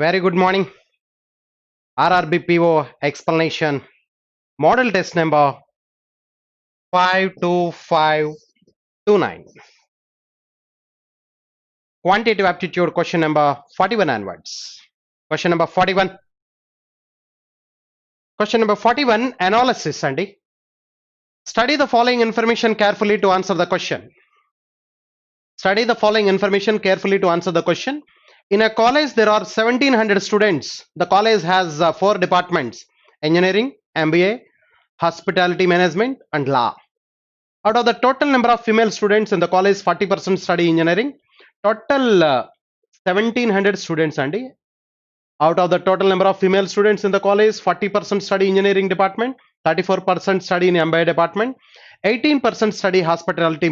Very good morning. RRBPO explanation. Model test number 52529. Quantitative aptitude question number 41 onwards. Question number 41. Question number 41 analysis, Andy. Study the following information carefully to answer the question. Study the following information carefully to answer the question. In a college, there are 1700 students. The college has 4 departments: engineering, MBA, hospitality management, and law. Out of the total number of female students in the college, 40% study engineering. Total 1700 students, Andy. Out of the total number of female students in the college, 40% study engineering department, 34% study in MBA department, 18% study hospitality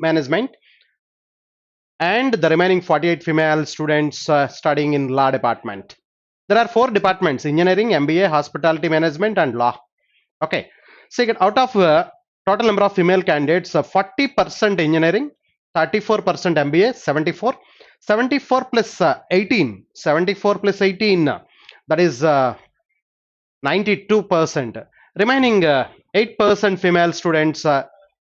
management, and the remaining 48 female students studying in law department. There are 4 departments: engineering, MBA, hospitality management, and law. Okay. Second, out of total number of female candidates, 40% engineering, 34% MBA, 74 plus 18, 74 plus 18, that is 92%. Remaining 8% female students,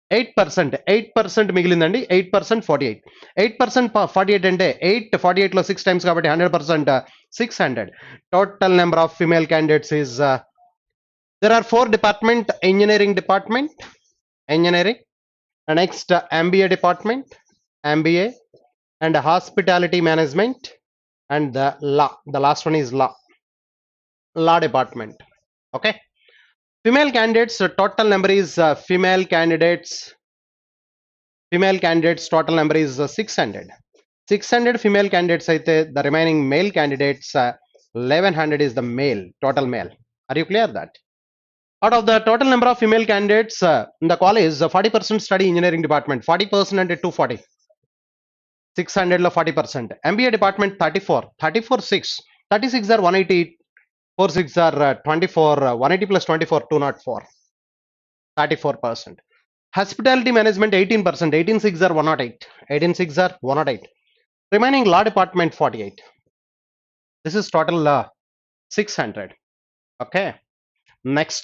8% మిగిలిందండి. 8% 48. 8% 48 అంటే 8 48 లో 6 times కాబట్టి 100%, 600. Total number of female candidates is there are 4 department: engineering department, engineering, and next MBA department, MBA, and hospitality management, and the law. The last one is law department. Okay. Female candidates total number is female candidates total number is 600. 600 female candidates అయితే the remaining male candidates 1100 is the male, total male. Are you clear that? Out of the total number of female candidates in the college, 40% study engineering department, 40% అంటే 240. 600 లో 40%. MBA department 34 6. 36 are 180, 4 6 are 24, 180 plus 24 204, 34%. Hospitality management 18%, 18 6 are 108, 18 6 are 108. Remaining law department 48. This is total 600. Okay. Next,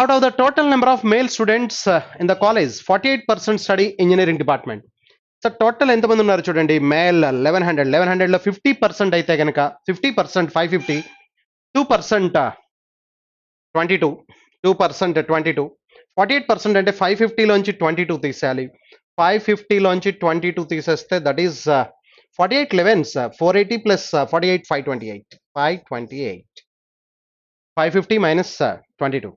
out of the total number of male students in the college, 48% study engineering department. So total ఎంతమంది ఉన్నారు చూడండి. Male 1100 లో 50% అయితే కనుక 50% 550, 2% 22, 2% 22, 48% అంటే 550 లోంచి 22 తీసేయాలి. 550 లోంచి 22 తీసేస్తే that is 48 11s, 480 plus 48 528, 550 minus 22.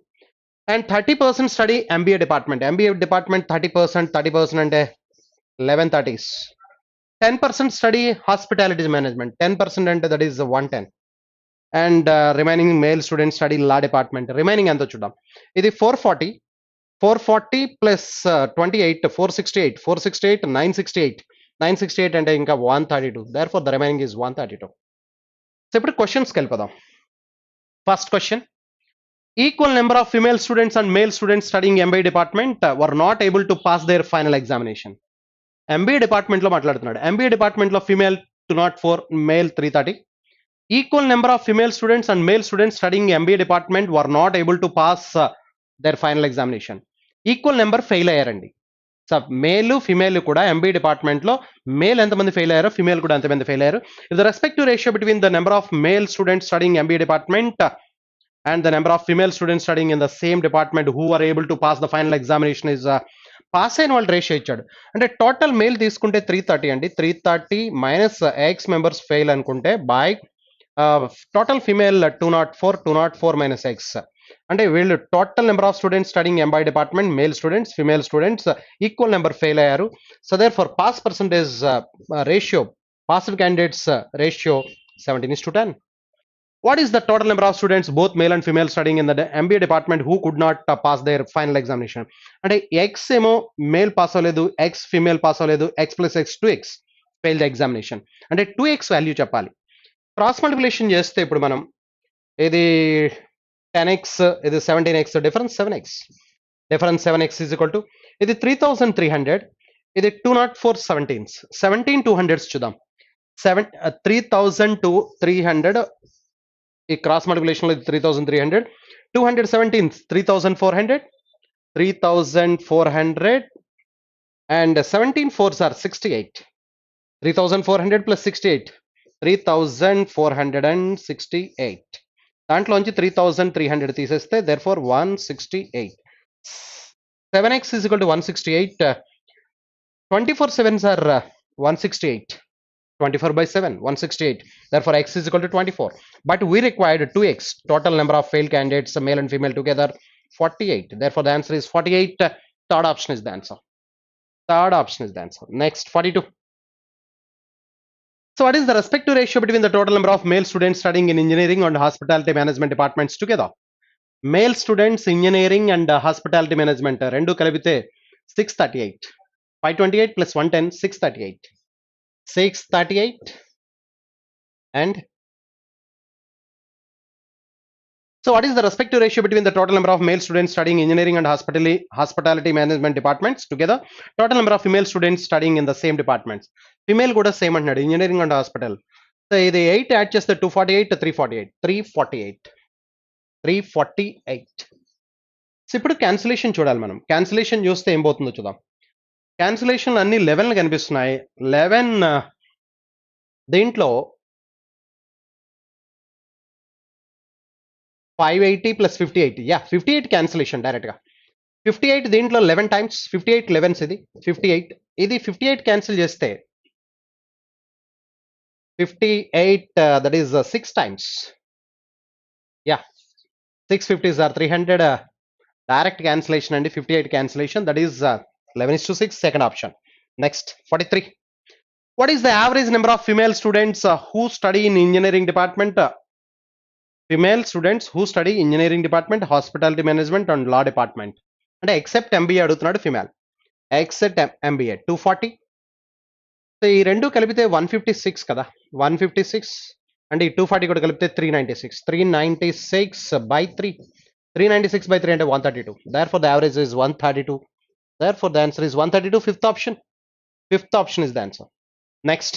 And 30% study MBA department 30% అంటే 1130s. 10% study hospitality management, 10% అంటే that is 110. And remaining male students study law department. Remaining ఎంతో చూద్దాం. ఇది 440 plus 28, 468, 968 అంటే ఇంకా 132. Therefore the remaining is 132. So ఇప్పుడు క్వశ్చన్స్కి వెళ్ళిపోదాం. First question: equal number of female students and male students studying MBA department were not able to pass their final examination. MBA department లో మాట్లాడుతున్నాడు. MBA department లో female 204, male 330. Equal number of female students and male students studying MBA department were not able to pass their final examination. Equal number fail అయ్యారండి. So male female కూడా MBA department లో male ఎంతమంది fail అయ్యారో female కూడా ఎంతమంది fail అయ్యారు. If the respective ratio between the number of male students studying MBA department and the number of female students studying in the same department who are able to pass the final examination is pass అయిన వాళ్ళు ratio ఇచ్చాడు. అంటే total male తీసుకుంటే 330 అండి. 330 minus x members fail అనుకుంటే by total female 204 minus x. అంటే వీళ్ళు total number of students studying MBA department male students female students equal number fail అయ్యారు. So therefore pass percentage ratio, passed candidates ratio 17:10. What is the total number of students, both male and female, studying in the MBA department who could not pass their final examination? అంటే X ఏమో male pass అవ్వలేదు, X female pass అవ్వలేదు, X plus X 2x fail the examination. అంటే 2x value చెప్పాలి. Cross multiplication చేస్తే ఇప్పుడు మనం ఇది 10x, ఇది 17x, difference 7x. Difference 7x is equal to ఇది 3300, ఇది 204 17s, 17 200s చూద్దాం. 3,000 to 300. ఈ క్రాస్ మల్టిప్లికేషన్ లో 3,300. 217 3,400. 3,400 and 17 fours are 68. 3,400 plus 68. 3,468. దాంట్లోంచి 3,300 తీసేస్తే therefore 168. 7x is equal to 168. 24 sevens are 168. 24 by 7, 168. Therefore, x is equal to 24. But we required 2x. Total number of failed candidates, male and female together, 48. Therefore, the answer is 48. Third option is the answer. Third option is the answer. Next, 42. So, what is the respective ratio between the total number of male students studying in engineering and hospitality management departments together? Male students, engineering and hospitality management, rendu kalibite 638. 528 plus 110, 638. 638 and so what is the respective ratio between the total number of male students studying engineering and hospitality management departments together? Total number of female students studying in the same departments. Female kuda same antadu engineering and hospital. So ఇది 8 add చేస్తే 248 348. So ఇప్పుడు cancellation చూడాలి మనం. Cancellation చూస్తే ఏం పోతుందో చూద్దాం. Cancellation అన్ని 11 కనిపిస్తున్నాయి. 11 దీంట్లో 580 plus 58. Yeah, 58 cancellation direct గా. 58 దీంట్లో 11 times. 58 11s ఇది 58. ఇది 58 క్యాన్సిల్ చేస్తే 58 that is 6 times. Yeah, 650s are 300. Direct cancellation and 58 cancellation, that is 11:6, second option. Next, 43. What is the average number of female students who study in engineering department? Female students who study engineering department, hospitality management and law department. And except MBA అడుగుతున్నాడు female. Except MBA 240. So ఈ రెండు కలిపితే 156 కదా, 156 అంటే ఈ 240 కూడా కలిపితే 396. 396 by 3. 396 by 3 అంటే 132. Therefore, the average is 132. Therefore, the answer is 132. Fifth option. Fifth option is the answer. Next.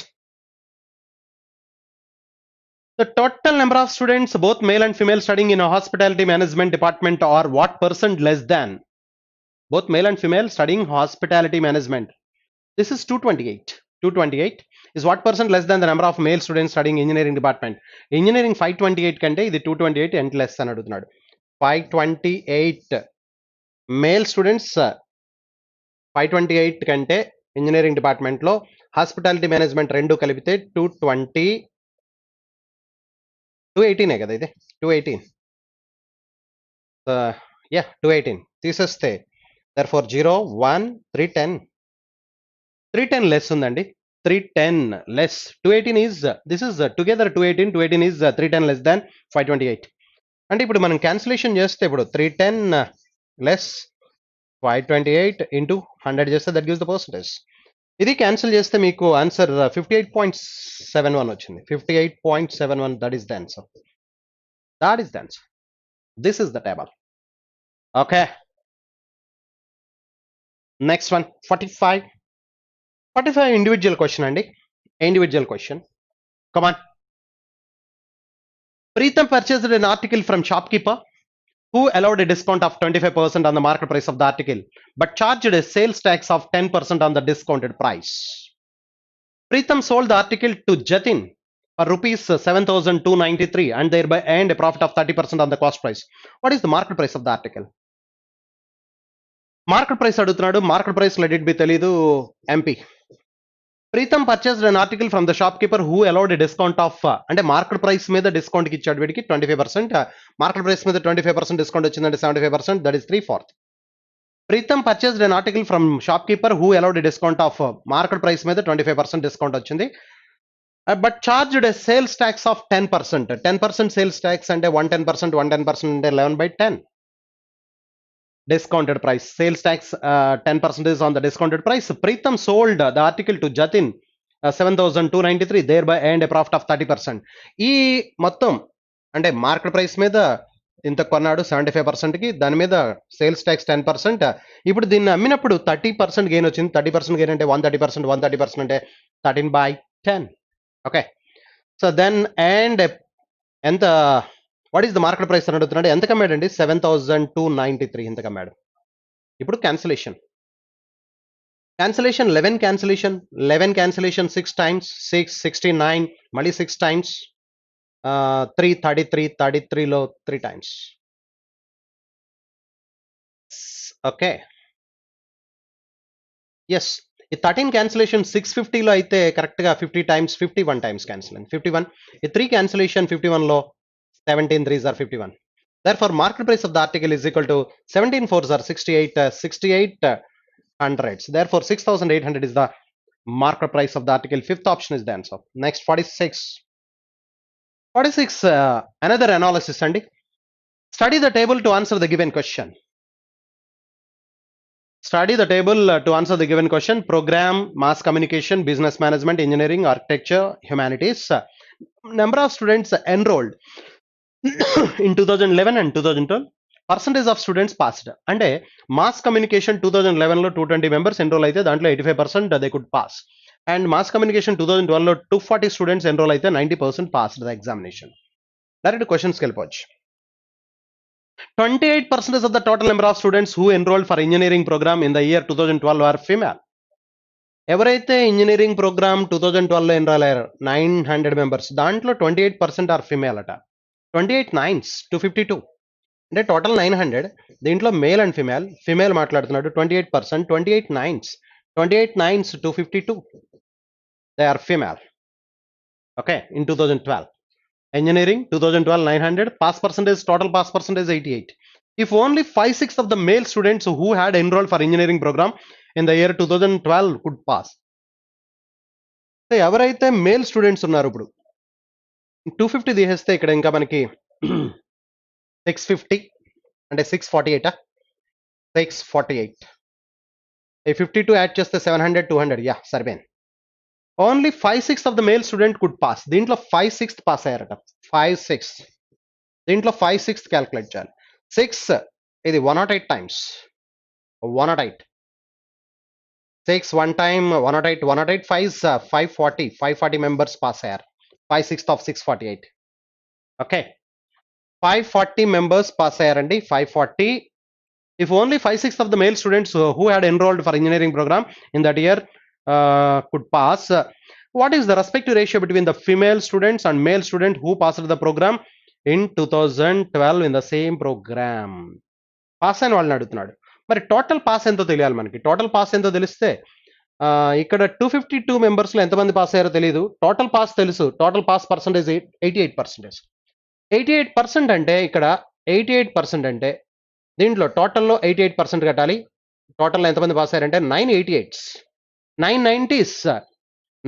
The total number of students, both male and female, studying in a hospitality management department are what percent less than? Both male and female studying hospitality management. This is 228. 228 is what percent less than the number of male students studying engineering department? Engineering 528 కంటే ఇది 228 and less అని అడుగుతున్నాడు. 528 male students 528 కంటే engineering department లో hospitality management రెండు కలిపితే 218 కదా ఇది 218. యా 218 తీసేస్తే therefore 0 1 310 less ఉందండి. 310 less. 218 is this is together 218 is 310 less than 528. అంటే ఇప్పుడు మనం క్యాన్సిలేషన్ చేస్తే ఇప్పుడు 310 less 528 into 100 చేస్తే దట్ గివ్స్ ద పర్సంటేజ్. ఇది క్యాన్సిల్ చేస్తే మీకు ఆన్సర్ 58.71 వచ్చింది. 58.71, that is the answer. That is the answer. This is the table. Okay. Next one, 45. 45 individual question అండి. Individual question. Come on. Preetham purchased an article from shopkeeper who allowed a discount of 25% on the market price of the article, but charged a sales tax of 10% on the discounted price. Preetham sold the article to Jatin for rupees 7,293 and thereby earned a profit of 30% on the cost price. What is the market price of the article? Market price అడుగుతున్నాడు. Market price let it be తెలీదు. MP. Preetam purchased an article from the shop keeper who allowed discount of అంటే market price మీద discount ఇచ్చాడు వీడికి 25%. Market price మీద 25% discount వచ్చిందంటే 75%, that is 3/4. Pritam purchased an article from shop keeper who allowed discount of market price మీద 25% discount వచ్చింది. But charged sales tax of 10%. 10% sales tax అంటే 110%, 110% అంటే 11/10. Discounted price. Sales tax 10% is on the discounted price. Preetham sold the article to Jatin 7,293, thereby earned a profit of 30%. ఈ మొత్తం అంటే market price మీద ఇంత కొన్నాడు 75% కి, దాని మీద సేల్స్ ట్యాక్స్ 10%. ఇప్పుడు దీన్ని అమ్మినప్పుడు 30% గెయిన్ వచ్చింది. 30% గెయిన్ అంటే 130%, 130% అంటే 13/10. ఓకే. సో దెన్ అండ్ ఎంత what is the market price అని అడుగుతున్నాడు. ఎంత కమ్మాడండి? 7,293 ఎంత కమ్మాడు. ఇప్పుడు క్యాన్సిలేషన్ 11 క్యాన్సిలేషన్ 6 టైమ్స్ 6 69 మళ్ళీ 6 టైమ్స్ 3 33లో 3 టైమ్స్. ఓకే. ఎస్. ఈ 13 క్యాన్సిలేషన్ 650లో అయితే కరెక్ట్‌గా 50 టైమ్స్ 51 టైమ్స్ క్యాన్సిల్ అయింది. 51 ఈ 3 cancellation 51లో 17 3s are 51. Therefore, market price of the article is equal to 17 4s are 68 hundreds. Therefore, 6,800 is the market price of the article. Fifth option is the answer. Next, 46. 46, another analysis, Andy. Study the table to answer the given question. Study the table to answer the given question. Program, mass communication, business management, engineering, architecture, humanities. Number of students enrolled in 2011 and 2012. Percentage of students passed. అంటే mass communication 2011లో 220 members enrol అయితే దాంట్లో 85% they could pass. And mass communication 2012లో 240 students enrol అయితే 90% passed the examination. Direct క్వశ్చన్స్కి వెళ్ళిపోవచ్చు. 28% of the total number of students who enrolled for engineering program in the year 2012 are female. ఎవరైతే engineering programme 2012లో enrol అయ్యారు 900 members, దాంట్లో 28% or female అట. 28 9s 252 అంటే total 900, దీంట్లో మేల్ అండ్ ఫిమేల్ మాట్లాడుతున్నాడు. 28%, 28 9s 252 they or female. Okay. In 2012 engineering 2012 900, total pass percentage 88. If only 5/6 of the male students who had enrolled for engineering program in the year 2012 could pass. ఎవరైతే male students ఉన్నారు ఇప్పుడు 250 తీసేస్తే ఇక్కడ ఇంకా మనకి 650 అంటే 648 648 ఈ 52 యాడ్ చేస్తే 700 200 యా సరిపోయింది. Only 5/6 of the male student could pass. దీంట్లో 5/6 పాస్ అయ్యారట. 5/6 దీంట్లో 5/6 క్యాల్కులేట్ చేయాలి. 6 ఇది 108 టైమ్స్ 108 6 1 టైమ్ 108 108 5 540 మెంబర్స్ పాస్ అయ్యారు. 5/6 ఆఫ్ 648. ఓకే. 540 మెంబర్స్ పాస్ అయ్యారండి. 540. If only 5/6 of the male students who had enrolled for engineering program in that year could pass, what is the respective ratio between the female students and male student who passed the program in 2012 in the same program? Pass అయిన వాళ్ళని అడుగుతున్నాడు. మరి total pass ఎంతో తెలియాలి మనకి. Total pass ఎంతో తెలిస్తే ఇక్కడ 252 మెంబర్స్లో ఎంతమంది పాస్ అయ్యారో తెలియదు. టోటల్ పాస్ తెలుసు. Total pass percentage 88%. 88% అంటే ఇక్కడ 88% అంటే దీంట్లో టోటల్లో 88% కట్టాలి. టోటల్లో ఎంతమంది పాస్ అయ్యారంటే 988s 990s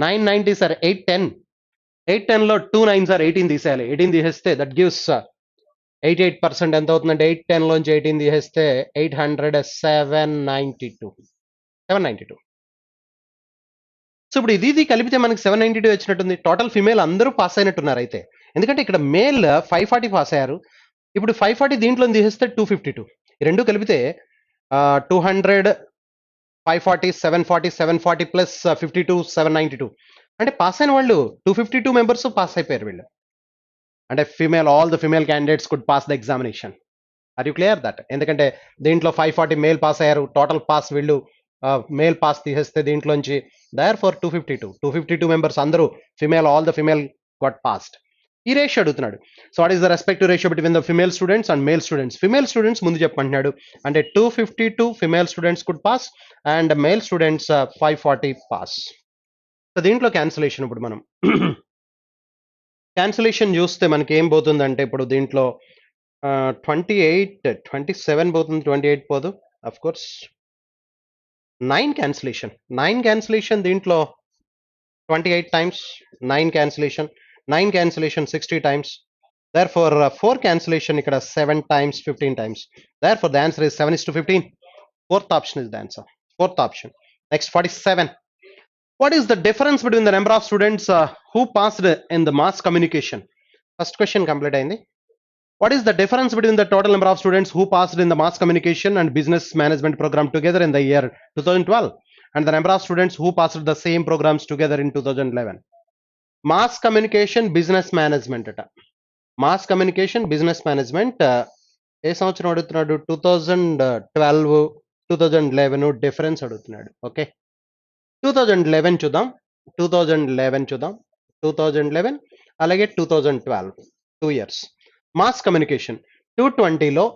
990 sir 810 810లో 2 9s are 18 తీసేయాలి. 18 తీసేస్తే దట్ గివ్స్ 88% ఎంత అవుతుందంటే 810 లోంచి 18 తీసేస్తే 800 792. సో ఇప్పుడు ఇది కలిపితే మనకి 792 వచ్చినట్టుంది. టోటల్ ఫిమేల్ అందరూ పాస్ అయినట్టున్నారు అయితే. ఎందుకంటే ఇక్కడ మేల్ 540 పాస్ అయ్యారు. ఇప్పుడు 540 దీంట్లో తీసేస్తే 252. ఈ రెండు కలిపితే 200 540 740 ప్లస్ 52 792 అంటే పాస్ అయిన వాళ్ళు 252 మెంబర్స్ పాస్ అయిపోయారు వీళ్ళు. అంటే all the female candidates could pass the examination. Are you clear that? ఎందుకంటే దీంట్లో 540 మేల్ పాస్ అయ్యారు. టోటల్ పాస్ వీళ్ళు మేల్ పాస్ తీసేస్తే దీంట్లోంచి దేర్ఫోర్ 252 మెంబర్స్ అందరూ all the female got passed. ఈ రేషియో అడుగుతున్నాడు. So what is the respective ratio between the female students and male students? Female students ముందు చెప్పమంటున్నాడు. అంటే 252 female students could pass and male students 540 pass. So దీంట్లో cancellation ఇప్పుడు మనం cancellation చూస్తే మనకి ఏం పోతుందంటే ఇప్పుడు దీంట్లో 28 27 పోతుంది, 28 పోదు అఫ్ కోర్స్. 9 క్యాన్సిలేషన్ దీంట్లో 28 times 9 cancellation 60 times. Therefore 4 cancellation ikkada 7 times 15 times. Therefore the answer is 7:15. Fourth option is the answer. Fourth option. Next 47. What is the difference between the number of students who passed in the mass communication? First question complete ayindi. What is the difference between the total number of students who passed in the mass communication and business management program together in the year 2012 and the number of students who passed the same programs together in 2011? Mass communication business management అట. Mass communication business management ఏ సంవత్సరం అడుగుతున్నాడు? 2012, 2011 difference అడుగుతున్నాడు. Okay, 2011 చూద్దాం. 2011 చూద్దాం. 2011 అలాగే 2012 2 years. Mass communication 220లో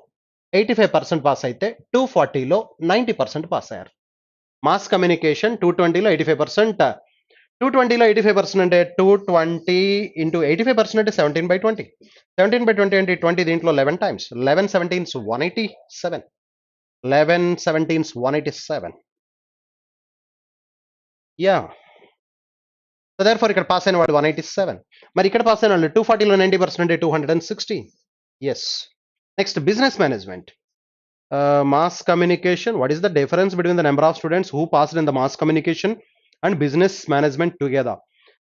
85% pass అయితే 240లో 90% pass అయ్యారు. Mass communication 220లో 85%, 220లో 85% అంటే 220 ఇంటూ 85% అంటే 17/20. 17/20 అంటే 20 దీంట్లో 11 times. 11 17s 187. 11 17s 187. Yeah, so therefore ఇక్కడ పాస్ అయిన వాడు 187. మరి ఇక్కడ పాస్ అయిన వాళ్ళు 240లో 90% అంటే 216. Yes. Next business management. Mass communication, what is the difference between the number of students who passed in the mass communication and business management together?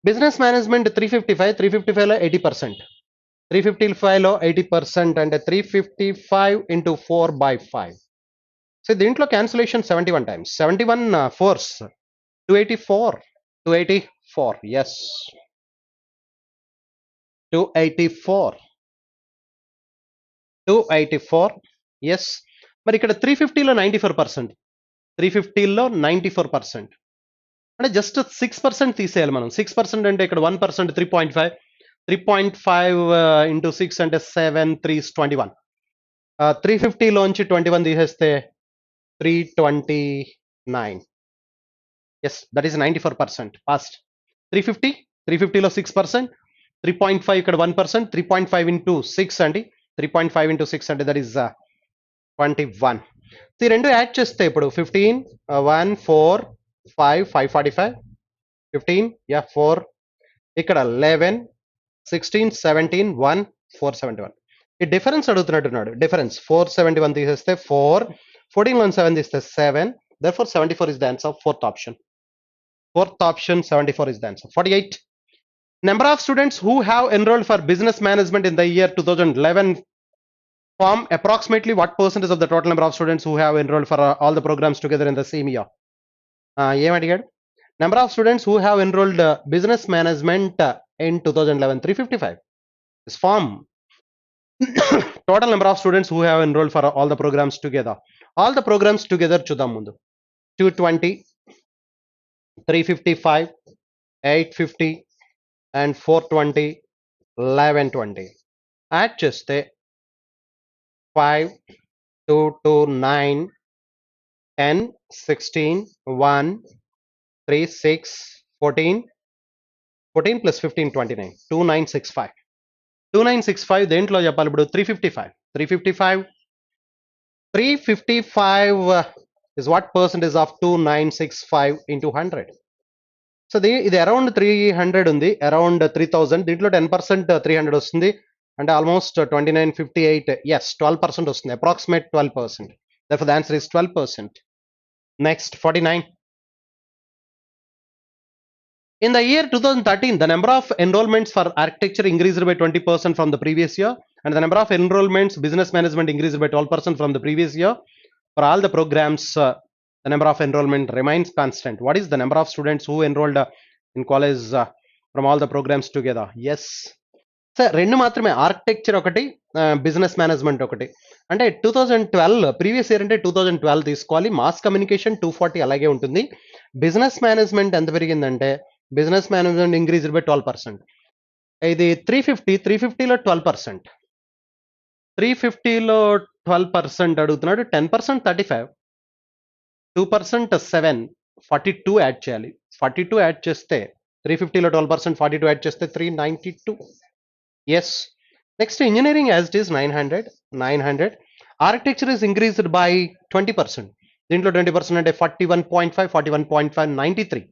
Business management 355, 355లో 80%, 355లో 80% అంటే 355 into 4/5. సో దీంట్లో cancellation 71 times, 71 fours 284, 284. Yes, 284, 284. Yes. మరి ఇక్కడ 350లో 94%, 350లో 94% అంటే just 6% తీసేయాలి మనం. 6% అంటే ఇక్కడ 1% 3.5, 3.5 ఇంటూ 6 అంటే 7 3s 21. 350లోంచి 21 తీసేస్తే 329. Yes, that is 94% passed. 350, 350లో 6%, 3.5 ఇక్కడ 1%, 3.5 ఇంటూ 6 అండి, 3.5 ఇంటూ 6 అంటే దట్ ఈస్ 21. ఈ రెండు యాడ్ చేస్తే ఇప్పుడు 15, 1 4 5 545, 15 యా 4, ఇక్కడ 11 16 17 1 471. ఈ డిఫరెన్స్ అడుగుతున్నట్టున్నాడు. డిఫరెన్స్ 471 తీసేస్తే 4, 14 లో 7 తీస్తే 7, therefore 74 is the answer. Fourth option, 74 is the answer. 48. Number of students who have enrolled for business management in the year 2011 form approximately what percentage of the total number of students who have enrolled for all the programs together in the same year? ఏం అడిగాడు? Number of students who have enrolled business management in 2011 355. This form total number of students who have enrolled for all the programs together. All the programs together చూద్దాం ముందు. 220, 355, 850 and 420, 1120. Add చేస్తే 5, 2, 2, 9, 10, 16, 1, 3, 6, 14, 14 plus 15, 29, 2965. 2965 దేంట్లో చెప్పాలి ఇప్పుడు? 355 is what percentage of 2965 into 100? So ఇది around 300 ఉంది, around 3000. దీంట్లో 10% 300 వస్తుంది అంటే ఆల్మోస్ట్ 2958. ఎస్, 12% వస్తుంది, approximate 12%. therefore the answer is 12%. Next, 49. In the year 2013, the number of enrollments for architecture increased by 20% from the previous year, and the number of enrollments business management increased by 12% from the previous year. For all the programs, the number of enrollment remains constant. What is the number of students who enrolled in college from all the programs together? Yes. Sir రెండు మాత్రమే, architecture ఒకటి, business management ఒకటి. అంటే 2012 previous year అంటే 2012 తీసుకోవాలి. Mass communication 240 అలాగే ఉంటుంది. Business management ఎంత పెరిగిందంటే బిజినెస్ మేనేజ్మెంట్ ఇంక్రీజ్డ్ బై 12%. ఇది 350లో 12%, 350లో 12% అడుగుతున్నాడు. 10% 35, 2% 7, 42 యాడ్ చేయాలి. 42 యాడ్ చేస్తే 350లో 12%, 42 యాడ్ చేస్తే 392. Yes. Next, engineering as it is 900. Architecture is increased by 20%. దీంట్లో 20% అంటే 41.5, 41.5, 93.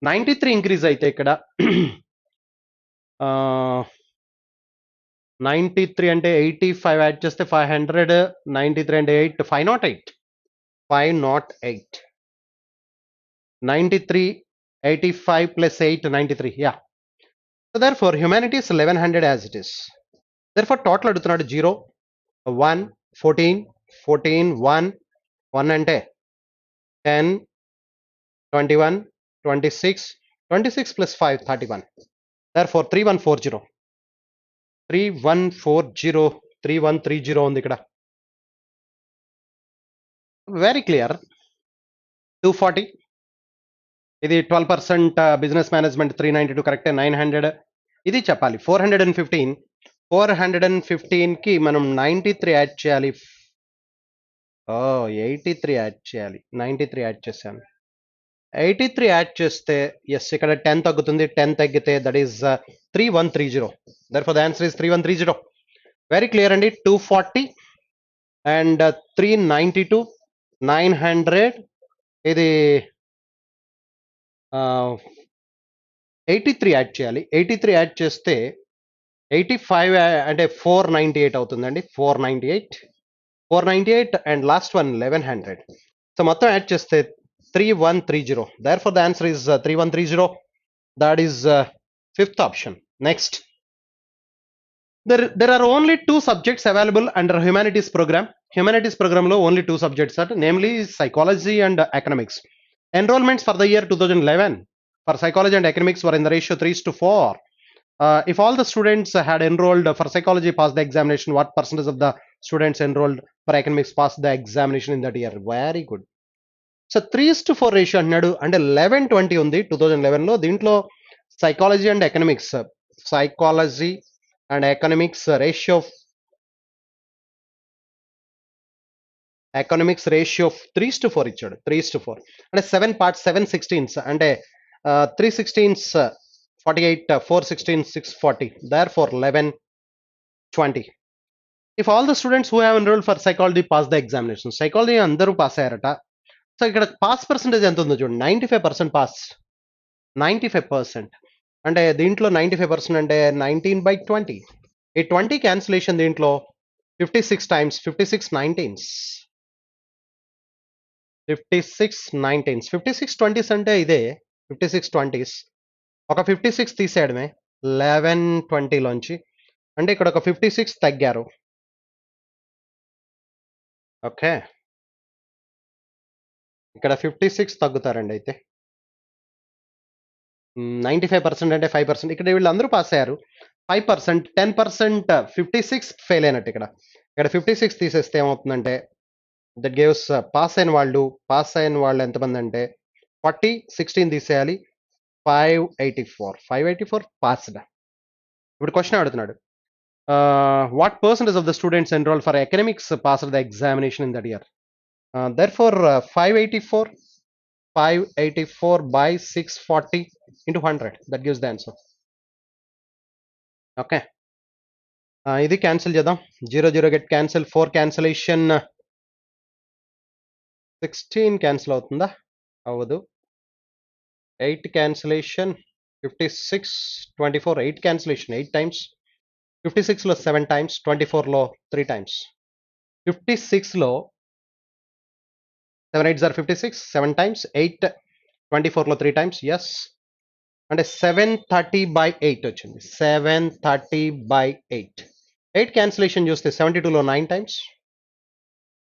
93 ఇంక్రీజ్ అయితే ఇక్కడ 93 అంటే 85 యాడ్ చేస్తే 500, 93 అంటే 8, 508, 508. 93, 85 plus 8, 93. Yeah. So therefore humanities 1100 as it is. Therefore total అడుగుతున్నాడు 0, 1, 14, 14, 1, 1 అంటే 10, 21, 26, 26 plus 5, 31. therefore 3140 3140 3130 ఉంది ఇక్కడ వెరీ క్లియర్ 240 ఇది 12% బిజినెస్ మేనేజ్మెంట్ 392 కరెక్ట్ 900 ఇది చెప్పాలి 415 కి మనం 93 యాడ్ చేయాలి 83 యాడ్ చేయాలి 93 యాడ్ చేశాను 83 యాడ్ చేస్తే ఎస్ ఇక్కడ 10 తగ్గుతుంది 10 తగ్గితే that is 3130 therefore the answer is 3130 very clear అండి 240 అండ్ 392 900 ఇది 83 యాడ్ చేయాలి 83 యాడ్ చేస్తే 85 అంటే 498 అవుతుందండి 498 అండ్ లాస్ట్ వన్ 1100 సో మొత్తం యాడ్ చేస్తే 3130 therefore the answer is 3130 that is fifth option. Next, there are only two subjects available under humanities program. Humanities program lo only two subjects are, namely psychology and economics. Enrollments for the year 2011 for psychology and economics were in the ratio 3:4. If all the students had enrolled for psychology passed the examination, what percentage of the students enrolled for economics passed the examination in that year? Very good. So 3:4 ratio అన్నాడు అంటే 11-20 ఉంది 2011 లో దీంట్లో psychology and economics ratio 3:4 ఇచ్చాడు 3:4 అంటే 7 parts 7 16s అంటే 3 16s 48 4 16 640 therefore 11-20 if all the students who have enrolled for psychology pass the examination psychology అందరూ pass అయ్యారట so ఇక్కడ పాస్ పర్సెంటేజ్ ఎంత ఉందో చూడండి 95% పాస్ 95% అంటే దీంట్లో 95% అంటే 19/20 ఈ 20 క్యాన్సిలేషన్ దీంట్లో 56 టైమ్స్ 56 19s 56 20s అంటే ఇదే 56 20s ఒక 56 తీసేయడమే 11-20 లోంచి అంటే ఇక్కడ ఒక 56 తగ్గారు ఓకే ఇక్కడ 56 తగ్గుతారండి అయితే 95% అంటే 5% ఇక్కడ వీళ్ళందరూ పాస్ అయ్యారు 5% 10% 56 ఫెయిల్ అయినట్టు ఇక్కడ 56 తీసేస్తే ఏమవుతుందంటే దట్ గివ్స్ పాస్ అయిన వాళ్ళు ఎంతమంది అంటే 40 16 తీసేయాలి 584 పాస్డ్ ఇప్పుడు క్వశ్చన్ అడుగుతున్నాడు what percentage of the students enrol for economics pass the examination in that year therefore 584 by 640 into 100 that gives the answer okay ఇది క్యాన్సిల్ చేద్దాం 0 get cancel 4 cancellation 16 క్యాన్సిల్ అవుతుందా అవ్వదు 8 cancellation 56 24 8 cancellation 8 times 56 లో 7 times 24 లో 3 times 56 లో 7 8s are 56 7 times 8 24 లో 3 times yes అంటే 730/8 వచ్చింది 730/8 8 క్యాన్సిలేషన్ చూస్తే 72 లో 9 times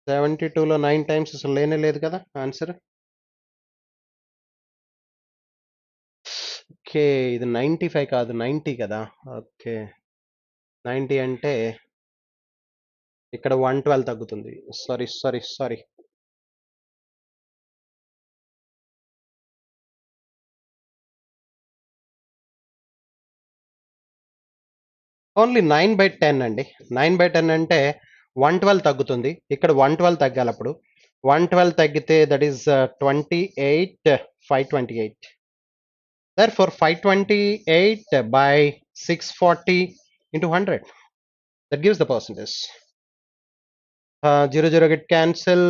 72 లో 9 times అసలు లేనే లేదు కదా ఆన్సర్ ఓకే ఇది 95 కాదు 90 కదా ఓకే 90 అంటే ఇక్కడ 112 తగ్గుతుంది సారీ ఓన్లీ 9/10 అండి 9/10 అంటే 112 తగ్గుతుంది ఇక్కడ 112 తగ్గాలి అప్పుడు 112 తగ్గితే that is 28 528 therefore 528 by 640 into 100 that gives the percentage 0 get cancel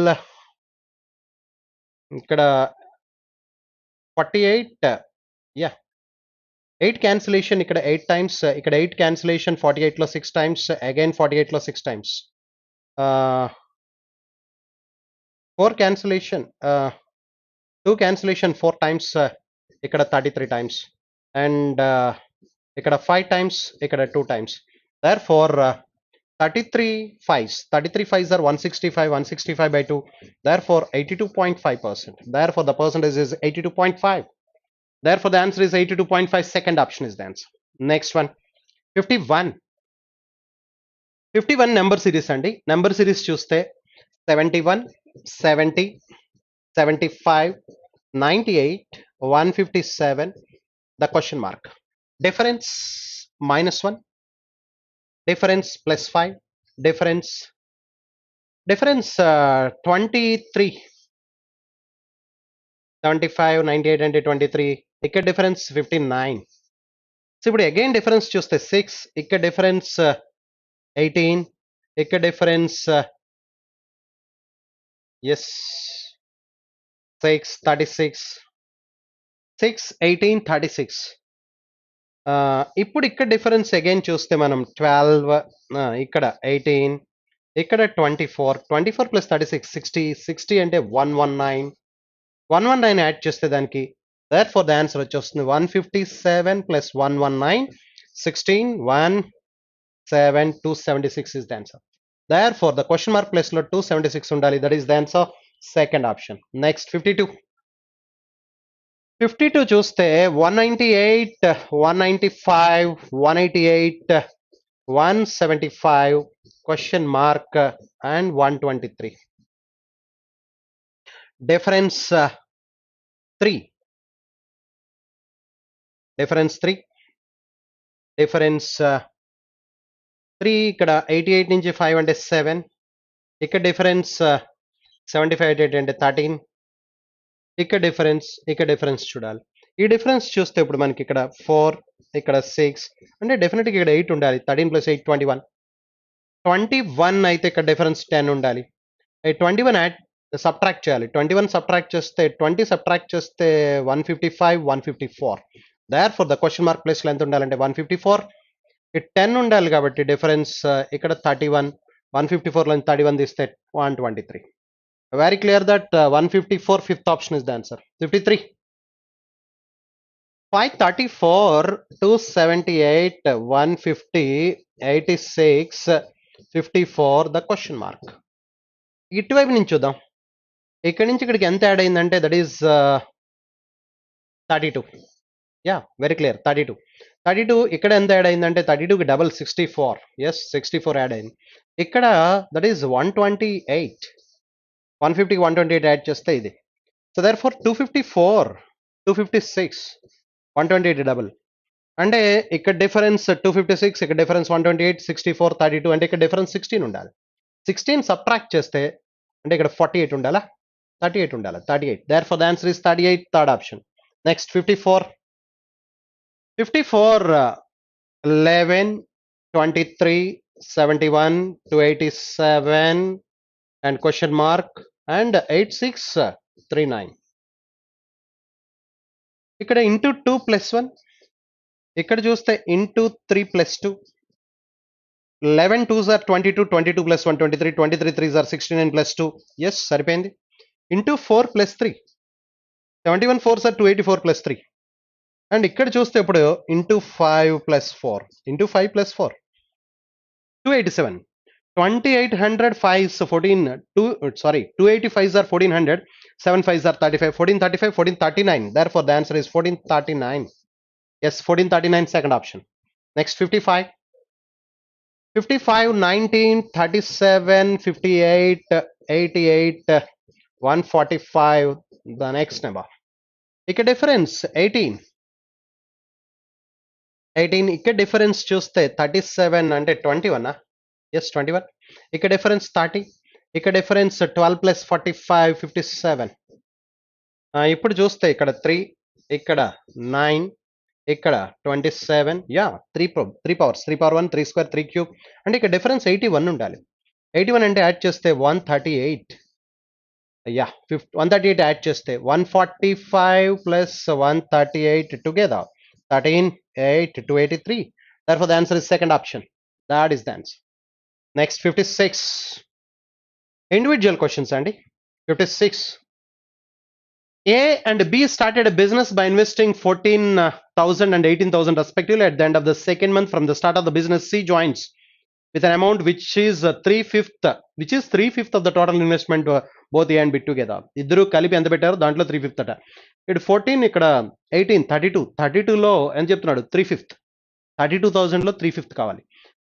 ఇక్కడ 48 yeah 8 cancellation ఇక్కడ 8 times ఇక్కడ 8 cancellation 48 లో 6 times again 48 లో 6 times 4 cancellation 2 cancellation 4 times ఇక్కడ 33 times and ఇక్కడ 5 times ఇక్కడ 2 times therefore 33 5s are 165 by 2 therefore 82.5% therefore the percentage is 82.5 therefore the answer is 82.5 second option is the answer next one 51 number series అండి. Number series చూస్తే 71, 70, 75, 98, 157. The question mark. Difference -1, difference +5, difference 23, 75, 98 అంటే 23. ఇక్కడ difference 59. So ఇప్పుడు again difference చూస్తే 6, ఇక్కడ difference 18, ఇక్కడ difference 6, 36, 6, 18, 36. ఇప్పుడు ఇక్కడ డిఫరెన్స్ అగైన్ చూస్తే మనం 12, ఇక్కడ 18, ఇక్కడ 24, 24 ప్లస్ 36, 60, 60 అంటే 119, 119 యాడ్ చేస్తే దానికి therefore the answer వచ్చేస్తుంది 157 plus 119, 16, 1, 7, 276 is the answer. Therefore the question mark place లో 276 ఉండాలి. That is the answer. Second option. Next 52. 52 చూస్తే 198, 195, 188, 175, question mark and 123. Difference 3. Difference 3. Difference 3 ఇక్కడ 88 నుంచి 5 అంటే 7. ఇక్కడ డిఫరెన్స్ 75, 88 అంటే 13. ఇక్కడ డిఫరెన్స్ చూడాలి. ఈ డిఫరెన్స్ చూస్తే ఇప్పుడు మనకి ఇక్కడ 4, ఇక్కడ 6 అంటే డెఫినెట్గా ఇక్కడ 8 ఉండాలి. 13 + 8 21. 21 అయితే ఇక్కడ డిఫరెన్స్ 10 ఉండాలి. 21 యాడ్ సబ్ట్రాక్ట్ చేయాలి. 21 సబ్ట్రాక్ట్ చేస్తే 20 సబ్ట్రాక్ట్ చేస్తే 155, 154. దేర్ఫోర్ ద క్వశ్చన్ మార్క్ ప్లేస్లో ఎంత ఉండాలంటే 154. 10 ఉండాలి కాబట్టి డిఫరెన్స్ ఇక్కడ 31. 154 లో 31 తీస్తే 123. Very clear that 154, fifth option is the answer. 53. 534, 278, 150, 86, 54. The question mark. ఇటువైపు నుంచి చూద్దాం. ఇక్కడి నుంచి ఇక్కడికి ఎంత యాడ్ అయిందంటే that is 32. Yeah very clear 32 ఇక్కడ ఎంత యాడ్ అయిందంటే 32కి డబల్ 64. ఎస్ 64 యాడ్ అయింది. ఇక్కడ దట్ ఈస్ 128. 150కి 128 యాడ్ చేస్తే ఇది. సో దేర్ఫోర్ 254, 256, 128 డబుల్ అంటే ఇక్కడ డిఫరెన్స్ 256, ఇక్కడ డిఫరెన్స్ 128, 64, 32 అంటే ఇక్కడ డిఫరెన్స్ 16 ఉండాలి. 16 సబ్ట్రాక్ట్ చేస్తే అంటే ఇక్కడ 48 ఉండాలా, 38 ఉండాలి. 38. Therefore the answer is 38, third option. Next 54. 11, 23, 71, 287 and question mark and 8639. ఇక్కడ ఇంటూ 2 + 1, ఇక్కడ చూస్తే into 3 + 2, 11 2s are 22, 22 + 1 23, 23 3s are 69 + 2. Yes సరిపోయింది. Into 4 + 3, 71 4s are 284 + 3. అండ్ ఇక్కడ చూస్తే ఇప్పుడు into 5 + 4, into 5 + 4, 287. 2800 5s 14, 285s are 1400, 7 5s are 35, 1435, 1439. Therefore the answer is 1439. Yes, 1439, second option. Next 55. 55, 19, 37, 58, 88, 145. The next number. ఇక్కడ difference 18. ఇక్కడ difference చూస్తే 37 అంటే 21. ఎస్ 21. ఇక్కడ difference 30. ఇక్కడ డిఫరెన్స్ 12 + 45, 57. ఇప్పుడు చూస్తే ఇక్కడ 3, ఇక్కడ 9, ఇక్కడ 27. Yeah 3 powers, 3 power 1, 3 square, 3 cube అంటే ఇక్కడ డిఫరెన్స్ 81 ఉండాలి. 81 అంటే యాడ్ చేస్తే 138. యా 138 యాడ్ చేస్తే 145 + 138 together 13, 8, 283. Therefore the answer is second option. That is the answer. Next 56. Individual questions అండి. 56. A and B started a business by investing 14,000 and 18,000 respectively at the end of the second month from the start of the business. C joins with an amount which is 3/5 of the total investment, both A and B together. ఇద్దరు కలిపి ఎంత పెట్టారు దాంట్లో 3/5 అట. ఇక్కడ 14, ఇక్కడ 18, 32. 32లో ఎంత చెప్తున్నాడు 3/5. 32,000 లో 3/5 కావాలి.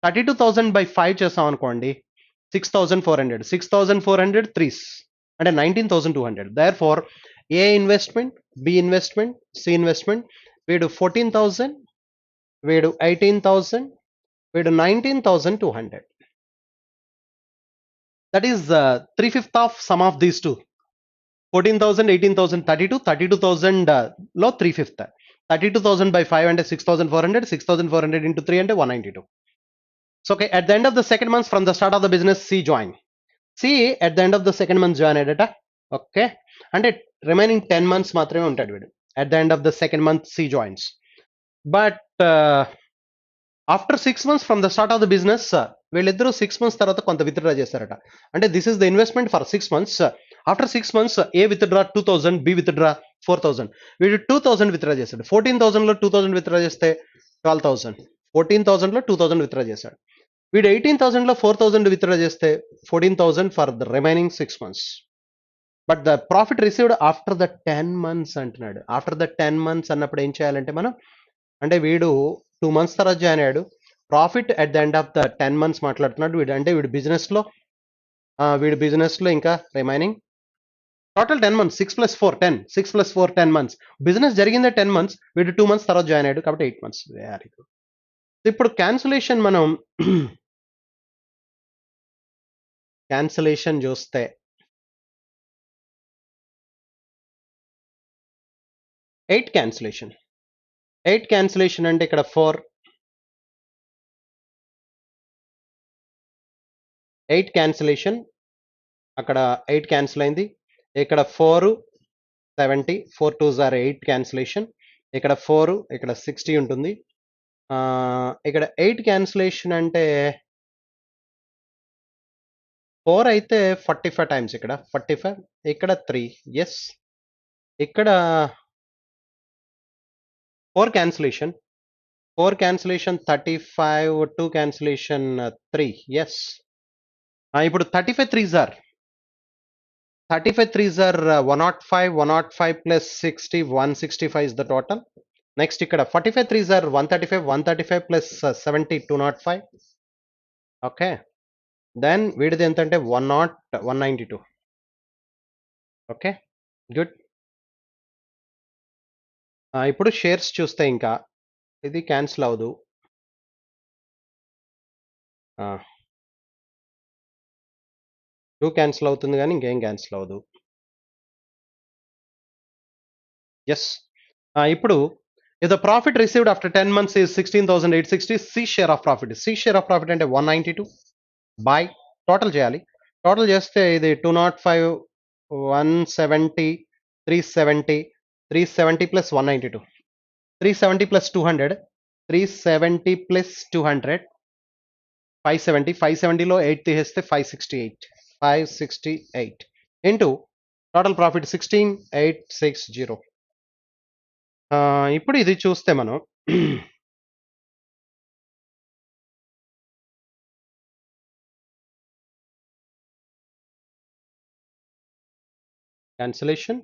32,000 by 5 చేసాం అనుకోండి 6,400. 6,400 త్రీస్ అంటే 19,200. Therefore A investment, B investment, C investment, వీడు 14,000, వీడు 18,000, వీడు 19,200. That is 3/5 of sum of these two. 14,000, 18,000, 32,000 లో 3/5. 32,000 by 5 అంటే 6,400. 6,400 into 3 అంటే 192. So okay, at the end of the second month from the start of the business, C join. C at the end of the second month join అయ్యాడట. Okay, అంటే remaining 10 months మాత్రమే ఉంటాడు వీడు. At the end of the second month C joins. But after 6 months from the start of the business, వీళ్ళిద్దరూ 6 months తర్వాత కొంత withdraw చేస్తారట. అంటే this is the investment for 6 months. After 6 months A withdraw 2,000, B withdraw 4,000. వీడు 2,000 withdraw చేశాడు. 14,000 లో 2,000 withdraw చేస్తే 12,000. 14,000 లో 2,000 విత్డ్రా చేశాడు. వీడు 18,000 లో 4,000 విత్డ్రా చేస్తే 14,000 for the remaining 6 months. But the profit received after the 10 months అంటున్నాడు. ఆఫ్టర్ ద 10 months అన్నప్పుడు ఏం చేయాలంటే మనం, అంటే వీడు 2 months తర్వాత జాయిన్ అయ్యాడు. Profit at the end of the 10 months మాట్లాడుతున్నాడు వీడు. అంటే వీడు బిజినెస్ లో ఇంకా remaining total 10 months. 6 + 4 10. 6 + 4 10 months. Business జరిగిందే 10 months. వీడు 2 months తర్వాత జాయిన్ అయ్యాడు కాబట్టి 8 months. Very good. ఇప్పుడు క్యాన్సిలేషన్ మనం క్యాన్సిలేషన్ చూస్తే 8 క్యాన్సిలేషన్. 8 క్యాన్సిలేషన్ అంటే ఇక్కడ 4, 8 క్యాన్సిలేషన్, అక్కడ 8 క్యాన్సిల్ అయింది. ఇక్కడ 4 70, 4 2s are 8 క్యాన్సిలేషన్. ఇక్కడ 4, ఇక్కడ 60 ఉంటుంది. ఇక్కడ 8 క్యాన్సిలేషన్ అంటే 4 అయితే 45 టైమ్స్, ఇక్కడ 45, ఇక్కడ 3, ఎస్. ఇక్కడ 4 క్యాన్సిలేషన్, 4 క్యాన్సిలేషన్ 35, 2 క్యాన్సిలేషన్ 3, ఎస్. ఇప్పుడు 35 3s are 105, 105 plus 60, 165 is the total. Next ఇక్కడ 45 3s are 135, 135 plus 70, 205. Okay, then వీడిది ఎంత అంటే 192. Okay, good. ఇప్పుడు షేర్స్ చూస్తే ఇంకా ఇది క్యాన్సిల్ అవ్వదు. టూ క్యాన్సిల్ అవుతుంది కానీ ఇంకేం క్యాన్సిల్ అవ్వదు. ఎస్. ఇప్పుడు if the profit received after 10 months is 16,860, C share of profit. C share of profit అంటే 192 by టోటల్ చేయాలి. టోటల్ చేస్తే ఇది 205, 170, 370, 370 plus 192, 370 plus 200, 370 plus 200, 570. 570లో 8 తీసేస్తే 568 ఇంటూ టోటల్ ప్రాఫిట్ 16,860. ఇప్పుడు ఇది చూస్తే మనం క్యాన్సిలేషన్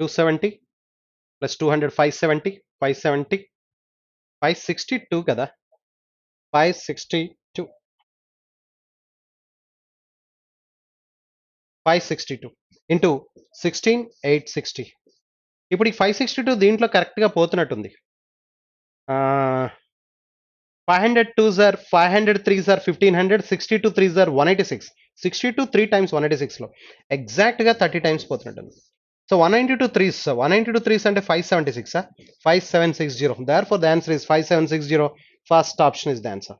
270 ప్లస్ 200 570, 562 కదా, 562 ఇంటూ 16,860. ఇప్పుడు ఈ 562 దీంట్లో కరెక్ట్గా పోతున్నట్టుంది. 500 2s are 500 3s are 1500, 62 3s are 186. 62 3 times 186లో ఎగ్జాక్ట్గా 30 టైమ్స్ పోతున్నట్టుంది. సో 192 3s అంటే 576, 5760. Therefore the answer is 5760. First option is the answer.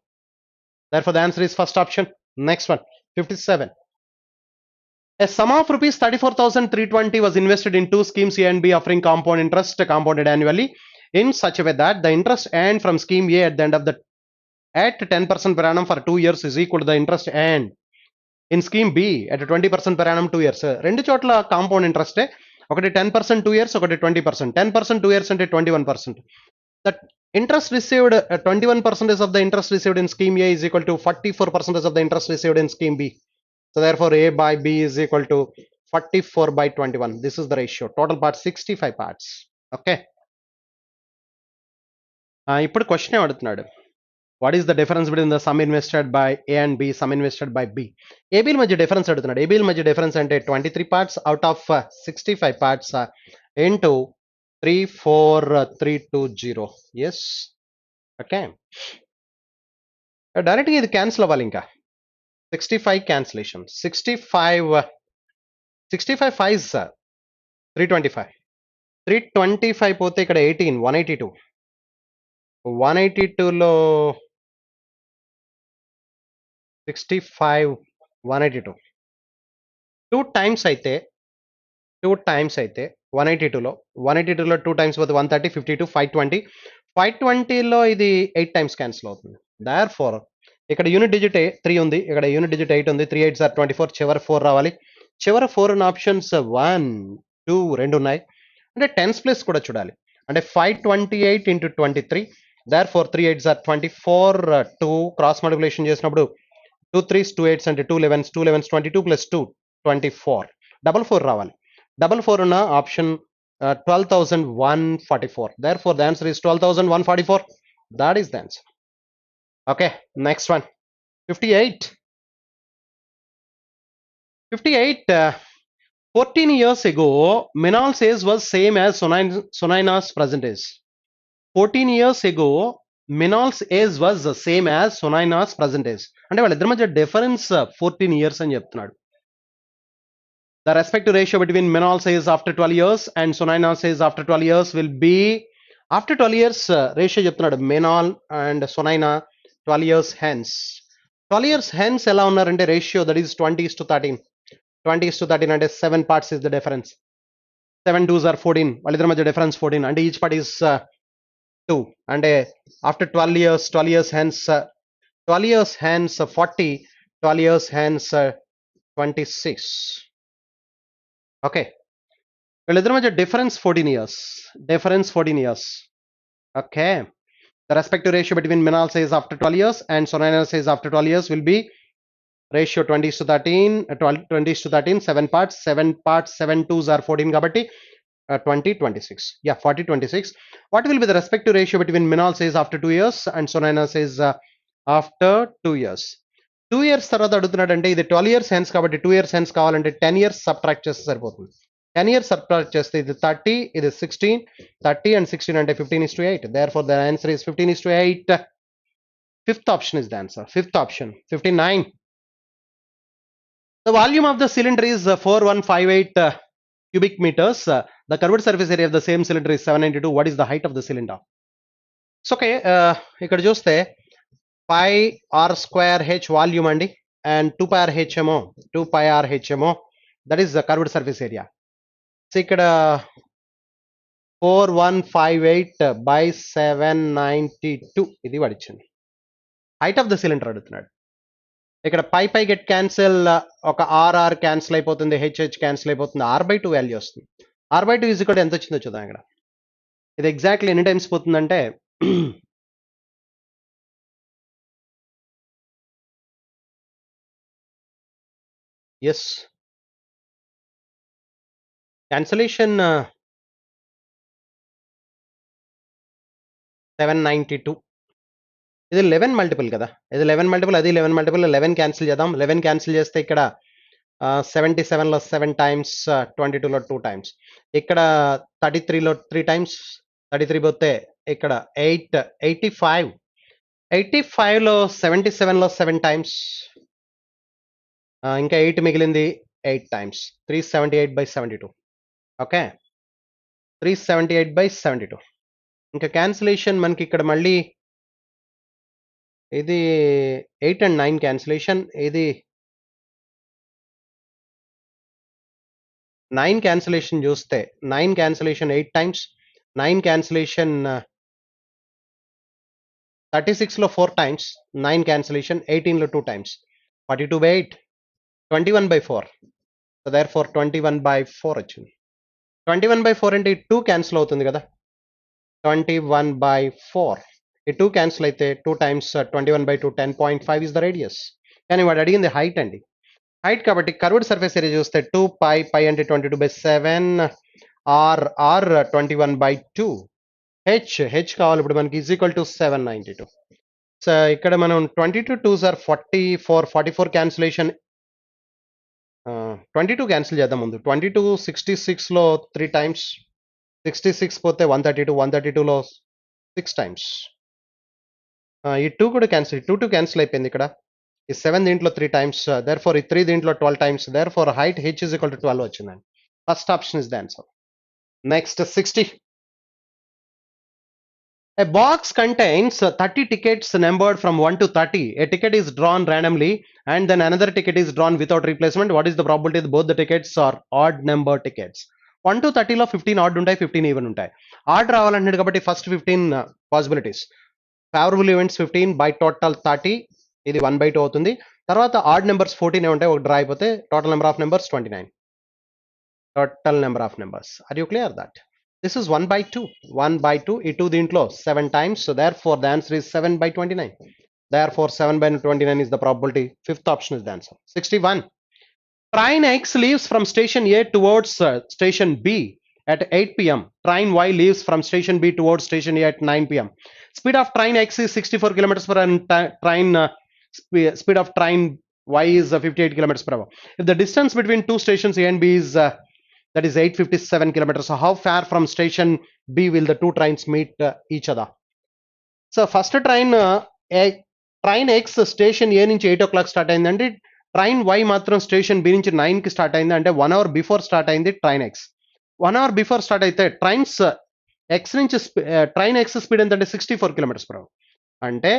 Therefore the answer is first option. Next one, 57. A sum of rupees 34,320 was invested in two schemes A and B offering compound interest compounded annually in such a way that the interest earned from scheme A at the end of the at 10% per annum for 2 years is equal to the interest earned in scheme B at 20% per annum 2 years. రెండు చోట్ల compound ఇంట్రెస్టే, ఒకటి 10% 2 years, ఒకటి 20%. 10% 2 years అంటే 21%. The interest received 21% of the interest received in scheme A is equal to 44% of the interest received in scheme B. So therefore A by B is equal to 44 by 21. This is the ratio. Total parts 65 parts. Okay. ఇప్పుడు question ఏమడుతున్నాడు, what is the difference between the sum invested by A and B, sum invested by B. ఏబీల మధ్య difference అడుగుతున్నాడు. ఏబీల మధ్య difference అంటే 23 parts out of 65 parts into 34320. Yes, okay. డైరెక్ట్గా ఇది క్యాన్సిల్ అవ్వాలి. ఇంకా 65 క్యాన్సిలేషన్, 65 ఫైవ్ సార్ 325, 325 పోతే ఇక్కడ 18, 182, 182లో 65, 182 2 టైమ్స్ అయితే 182లో 2 టైమ్స్ పోతే 130, 52, 520, 520లో ఇది 8 టైమ్స్ క్యాన్సిల్ అవుతుంది. దర్ ఫోర్ ఇక్కడ యూనిట్ డిజిట్ 3 ఉంది, ఇక్కడ యూనిట్ డిజిట్ 8 ఉంది. 3 8 24, చివరి 4 రావాలి. చివరి 4 ఉన్న ఆప్షన్స్ 1 2 రెండు ఉన్నాయి. అంటే టెన్స్ ప్లేస్ కూడా చూడాలి. అంటే 528 into 23, therefore 3 8 24, 2 cross multiplication చేసినప్పుడు 2 3s 2 8s అంటే 2 11s, 2 11s 22 ప్లస్ 2 24, 4 రావాలి. 4 ఉన్న option 12,144. Therefore, the answer is 12,144. That is the answer. Okay, next one. 58. 14 years ago, Minal's age was same as Sunaina's present age. 14 years ago, Minal's age was the same as Sunaina's present age. అంటే వాళ్ళిద్దరి మధ్య difference 14 years అని చెప్తున్నాడు. The respective ratio between Minal's age after 12 years and Sunaina's age after 12 years will be, after 12 years ratio చెప్తున్నాడు. Minal and Sunaina 12 years hence. 12 years hence ఎలా ఉన్నారంటే ratio that is 20:13. 20:13 అంటే 7 parts is the difference. 7 2s are 14. వాళ్ళిద్దరి మధ్య difference 14 అంటే each part is 2. అంటే after 12 years hence 12 years hence 40, 12 years hence 26. Okay, వీళ్ళిద్దరి మధ్య difference 14 years. Okay, the respective ratio between Minal's age after 12 years and Sunaina's age after 12 years will be ratio 20:13, 20:13, 7 parts, 7 2s are 14 కాబట్టి 20 26. Yeah, 40 26. What will be the respective ratio between Minal's age after 2 years and Sunaina's age after 2 years? 2 years తర్వాత అడుగుతున్నాడు అంటే ఇది 12 years hence కాబట్టి 2 years hence కావాలంటే 10 years subtract చేస్తే సరిపోతుంది. 10 years subtract చేస్తే ఇది 30, ఇది 16, 30 and 16 అంటే 15:8. Therefore, the answer is 15:8. Fifth option is the answer. Fifth option. 59. The volume of the cylinder is 4158 cubic meters. The curved surface area of the same cylinder is 792. What is the height of the cylinder? So, okay, ఇక్కడ చూస్తే pi r square h volume అండి and 2 pi r h ఏమో 2 pi r h ఏమో that is the curved surface area. So ఇక్కడ 4158 by 792 ఇది పడిచ్చింది. Height of the cylinder అడుగుతున్నాడు. ఇక్కడ పై get cancel, ఒక ఆర్ క్యాన్సిల్ అయిపోతుంది, హెచ్ క్యాన్సిల్ అయిపోతుంది, r/2 వాల్యూ వస్తుంది. r/2 ఈజ్ ఇక్కడ ఎంత వచ్చిందో చూద్దాం. ఇక్కడ ఇది ఎగ్జాక్ట్లీ ఎన్ని టైమ్స్ పోతుందంటే ఎస్ క్యాన్సిలేషన్ 792. ఇది 11 మల్టిపుల్ కదా, ఇది 11 మల్టిపుల్, అది 11 మల్టిపుల్. 11 క్యాన్సిల్ చేద్దాం. 11 క్యాన్సిల్ చేస్తే ఇక్కడ 77లో 7 టైమ్స్, 22లో 2 టైమ్స్, ఇక్కడ 33లో 3 టైమ్స్, 33 పోతే ఇక్కడ 8, 85, 85లో 77లో 7 టైమ్స్, ఇంకా 8 మిగిలింది 8 టైమ్స్, 378/72. ఓకే, 378/72. ఇంకా క్యాన్సిలేషన్ మనకి ఇక్కడ మళ్ళీ ఇది 8 and 9 క్యాన్సిలేషన్, ఇది 9 క్యాన్సిలేషన్ చూస్తే 9 క్యాన్సిలేషన్ 8 టైమ్స్, 9 క్యాన్సిలేషన్ 36లో 4 టైమ్స్, 9 క్యాన్సిలేషన్ 18లో 2 టైమ్స్, 42/8, 21/4. సో దేర్ఫోర్ 21/4 వచ్చింది. 21/4 అంటే 2 క్యాన్సిల్ అవుతుంది కదా, 21/4. ఈ 2 క్యాన్సిల్ అయితే 2 టైమ్స్ 21/2, 10.5 ఇస్ ద రేడియస్. కానీ వాడు అడిగింది హైట్ అండి. హైట్ కాబట్టి కర్వ్డ్ సర్ఫేస్ ఏరియా చూస్తే 2 pi అంటే 22/7, r 21/2. హెచ్ కావాలి ఇప్పుడు మనకి ఈజ్ ఈక్వల్ టు 792. సో ఇక్కడ మనం 22 2s are 44 క్యాన్సిలేషన్ 22 క్యాన్సిల్ చేద్దాం ముందు. 22 66లో 3 టైమ్స్, 66 పోతే 132, 132లో 6 టైమ్స్. ఈ 2 కూడా క్యాన్సిల్, 2 క్యాన్సిల్ అయిపోయింది ఇక్కడ. ఈ 7 దీంట్లో 3 టైమ్స్, దేర్ ఫోర్ ఈ 3 దీంట్లో 12 times, therefore height h is equal to 12 వచ్చిందండి. First option is the answer. Next 60. A box contains 30 tickets numbered from 1 to 30. A ticket is drawn randomly and then another ticket is drawn without replacement. What is the probability that both the tickets are odd number tickets? 1 to 30లో 15 add ఉంటాయి, 15 even ఉంటాయి. Add రావాలంటున్నాడు కాబట్టి first 15 possibilities. Favourable events 15 by total 30, ఇది 1/2 అవుతుంది. తర్వాత odd numbers 14 ఉంటాయి, ఒక draw అయిపోతే total number of numbers 29. Total number of numbers. Are you clear that? This is 1/2. 1/2. ఈ 2 దీంట్లో 7 times. So therefore the answer is 7/29. Therefore 7/29 is the probability. Fifth option is the answer. 61. Train X leaves from station A towards station B at 8 p.m. Train Y leaves from station B towards station A at 9 p.m. Speed of train X is 64 kilometers per hour and speed of train Y is 58 kilometers per hour. If the distance between two stations A and B is that is 857 kilometers. So how far from station B will the two trains meet each other? So first train train X station A నుంచి 8 o'clock start అయిందండి. Train Y మాత్రం station B నుంచి 9కి start అయింది. అంటే 1 hour before start అయింది train X. 1 hour before start అయితే trains X నుంచి ట్రైన్ X స్పీడ్ ఎంత అంటే 64 kilometers per hour. అంటే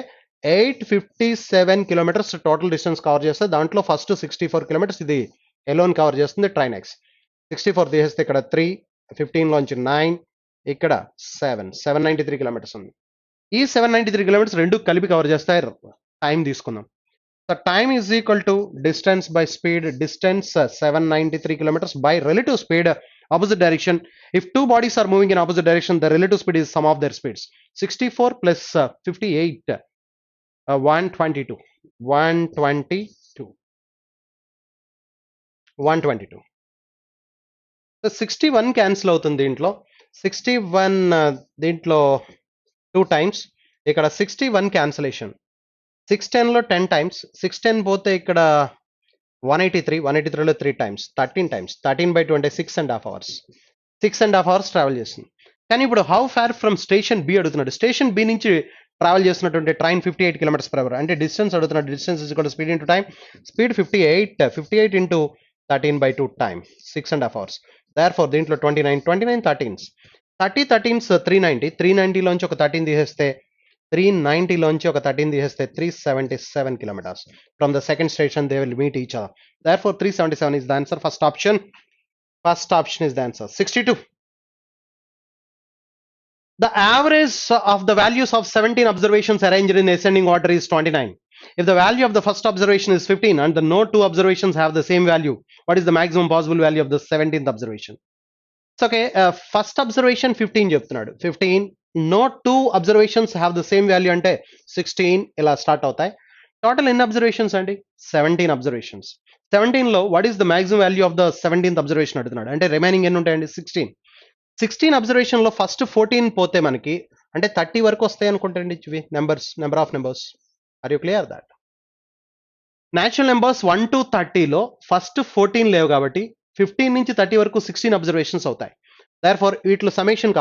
857 kilometers టోటల్ డిస్టెన్స్ కవర్ చేస్తే దాంట్లో ఫస్ట్ 64 kilometers ఇది ఎలోన్ కవర్ చేస్తుంది ట్రైన్ X. 64 తీసేస్తే ఇక్కడ 3, 15 లోంచి 9, ఇక్కడ 793 కిలోమీటర్స్ ఉంది. ఈ 793 కిలోమీటర్స్ రెండు కలిపి కవర్ చేస్తాయి. టైం తీసుకుందాం. So time is equal to distance by speed. Distance 793 kilometers by relative speed opposite direction. If two bodies are moving in opposite direction, the relative speed is sum of their speeds. 64 plus 58, 122. 122. 61 cancel అవుతుంది దీంట్లో. 61 దీంట్లో 2 times, ఇక్కడ 61 cancellation. 610లో 10 times, 610 పోతే ఇక్కడ 183, 183లో 3 times, 13 times, 13/2 అంటే 6.5 hours. 6.5 hours travel చేస్తుంది. కానీ ఇప్పుడు how far from station B అడుగుతున్నాడు. స్టేషన్ బి నుంచి ట్రావెల్ చేస్తున్నటువంటి ట్రైన్ 58 kilometers per hour. అంటే డిస్టెన్స్ అడుగుతున్నాడు. Distance is equal to speed into time. Speed 58 into 13/2 time, 6.5 hours. Therefore దీంట్లో 29 13s, 13s 390, 390 లోంచి ఒక 13 తీసేస్తే 390 లోంచి ఒక 13 తీసేస్తే 377 kilometers. From the second station they will meet each other. Therefore 377 is the answer. First option is the answer. 62. The average of the values of 17 observations arranged in ascending order is 29. If the value of the first observation is 15 and the no two observations have the same value, what is the maximum possible value of the 17th observation? It's okay. First observation 15 చెప్తున్నాడు. 15. No two observations have the same value అంటే 16 ఇలా start అవుతాయి. Total ఎన్ని observations అండి? 17 observations. 17లో what is the maximum value of the 17th observation అడుగుతున్నాడు. అంటే remaining ఎన్ని ఉంటాయండి? 16. 16 అబ్జర్వేషన్ లో ఫస్ట్ 14 పోతే మనకి అంటే 30 వరకు వస్తాయి అనుకుంటండి. ఇవి number of numbers. Are you clear that? Natural numbers 1 to 30లో ఫస్ట్ 14 లేవు కాబట్టి 15 నుంచి 30 వరకు 16 అబ్జర్వేషన్స్ అవుతాయి. దేర్ఫోర్ వీటిలో సమేషన్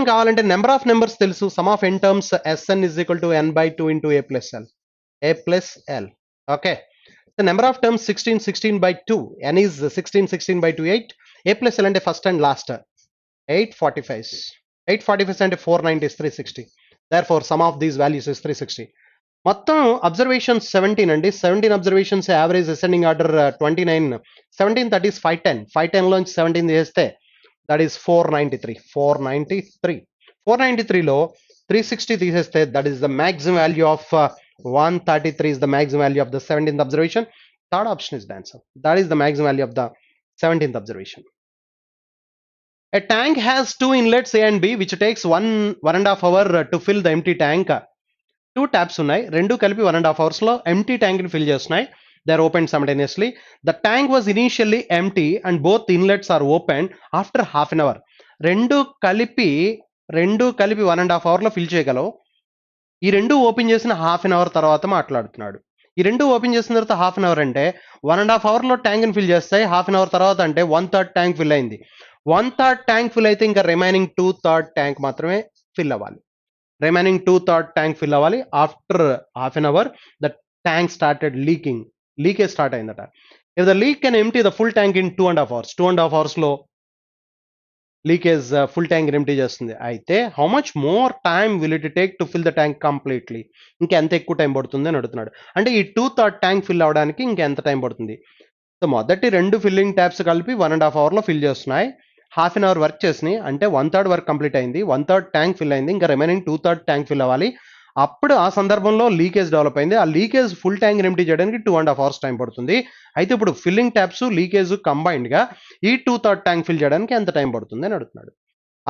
కావాలంటే నెంబర్ ఆఫ్ నెంబర్స్ తెలుసు. Some of n terms Sn is equal to n/2 into a plus l. Okay. The number of terms 16/2. N is 16/2 8. A plus L అంటే ఫస్ట్ అండ్ లాస్ట్ 845. 845 అంటే 490 is 360. Therefore sum of these values is 360. మొత్తం observations 17 అండి. 17 observations average ascending order 29. 17 that is 510. 510 లోంచి 17 చేస్తే that is 493. 493లో 360 తీసేస్తే that is the maximum value of 133 is the maximum value of the 17th observation. Third option is the answer. That is the maximum value of the 17th observation. A tank has two inlets A and B which takes 1.5 hour to fill the empty tank. Two taps ఉన్నాయి, రెండు కలిపి 1.5 hours లో empty tank ని fill చేస్తున్నాయి. They are opened simultaneously. The tank was initially empty and both inlets are opened after half an hour. రెండు కలిపి 1.5 అవర్లో fill చేయగలవు. ఈ రెండు ఓపెన్ చేసిన హాఫ్ అన్ అవర్ తర్వాత మాట్లాడుతున్నాడు. ఈ రెండు ఓపెన్ చేసిన తర్వాత హాఫ్ అన్ అవర్ అంటే 1.5 అవర్లో ట్యాంక్ని ఫిల్ చేస్తాయి. హాఫ్ అన్ అవర్ తర్వాత అంటే 1/3 ట్యాంక్ ఫిల్ అయింది. 1/3 ట్యాంక్ ఫిల్ అయితే ఇంకా రిమైనింగ్ 2/3 ట్యాంక్ మాత్రమే ఫిల్ అవ్వాలి. రిమైనింగ్ 2/3 ట్యాంక్ ఫిల్ అవ్వాలి. After half an hour the tank started leakage start అయిందట. If the leak can empty the full tank in 2.5 hours. 2.5 అవర్స్లో లీకేజ్ ఫుల్ ట్యాంక్ ఎంప్టీ చేస్తుంది. అయితే how much more time will it take to fill the tank completely? ఇంకా ఎంత ఎక్కువ time పడుతుంది అని అడుగుతున్నాడు. అంటే ఈ 2/3 ట్యాంక్ ఫిల్ అవడానికి ఇంకా ఎంత టైం పడుతుంది? సో మొదటి రెండు ఫిల్లింగ్ ట్యాప్స్ కలిపి 1.5 అవర్లో ఫిల్ చేస్తున్నాయి. హాఫ్ అన్ అవర్ వర్క్ చేసినాయి అంటే 1/3 వర్క్ కంప్లీట్ అయింది. 1/3 ట్యాంక్ ఫిల్ అయింది. ఇంకా రిమైనింగ్ 2/3 ట్యాంక్ ఫిల్ అవ్వాలి. అప్పుడు ఆ సందర్భంలో లీకేజ్ డెవలప్ అయింది. ఆ లీకేజ్ ఫుల్ ట్యాంక్ ఎంప్టీ చేయడానికి 2.5 అవర్స్ టైం పడుతుంది. అయితే ఇప్పుడు ఫిల్లింగ్ ట్యాప్స్ లీకేజ్ కంబైన్డ్గా ఈ 2/3 ట్యాంక్ ఫిల్ చేయడానికి ఎంత టైం పడుతుంది అని అడుగుతున్నాడు.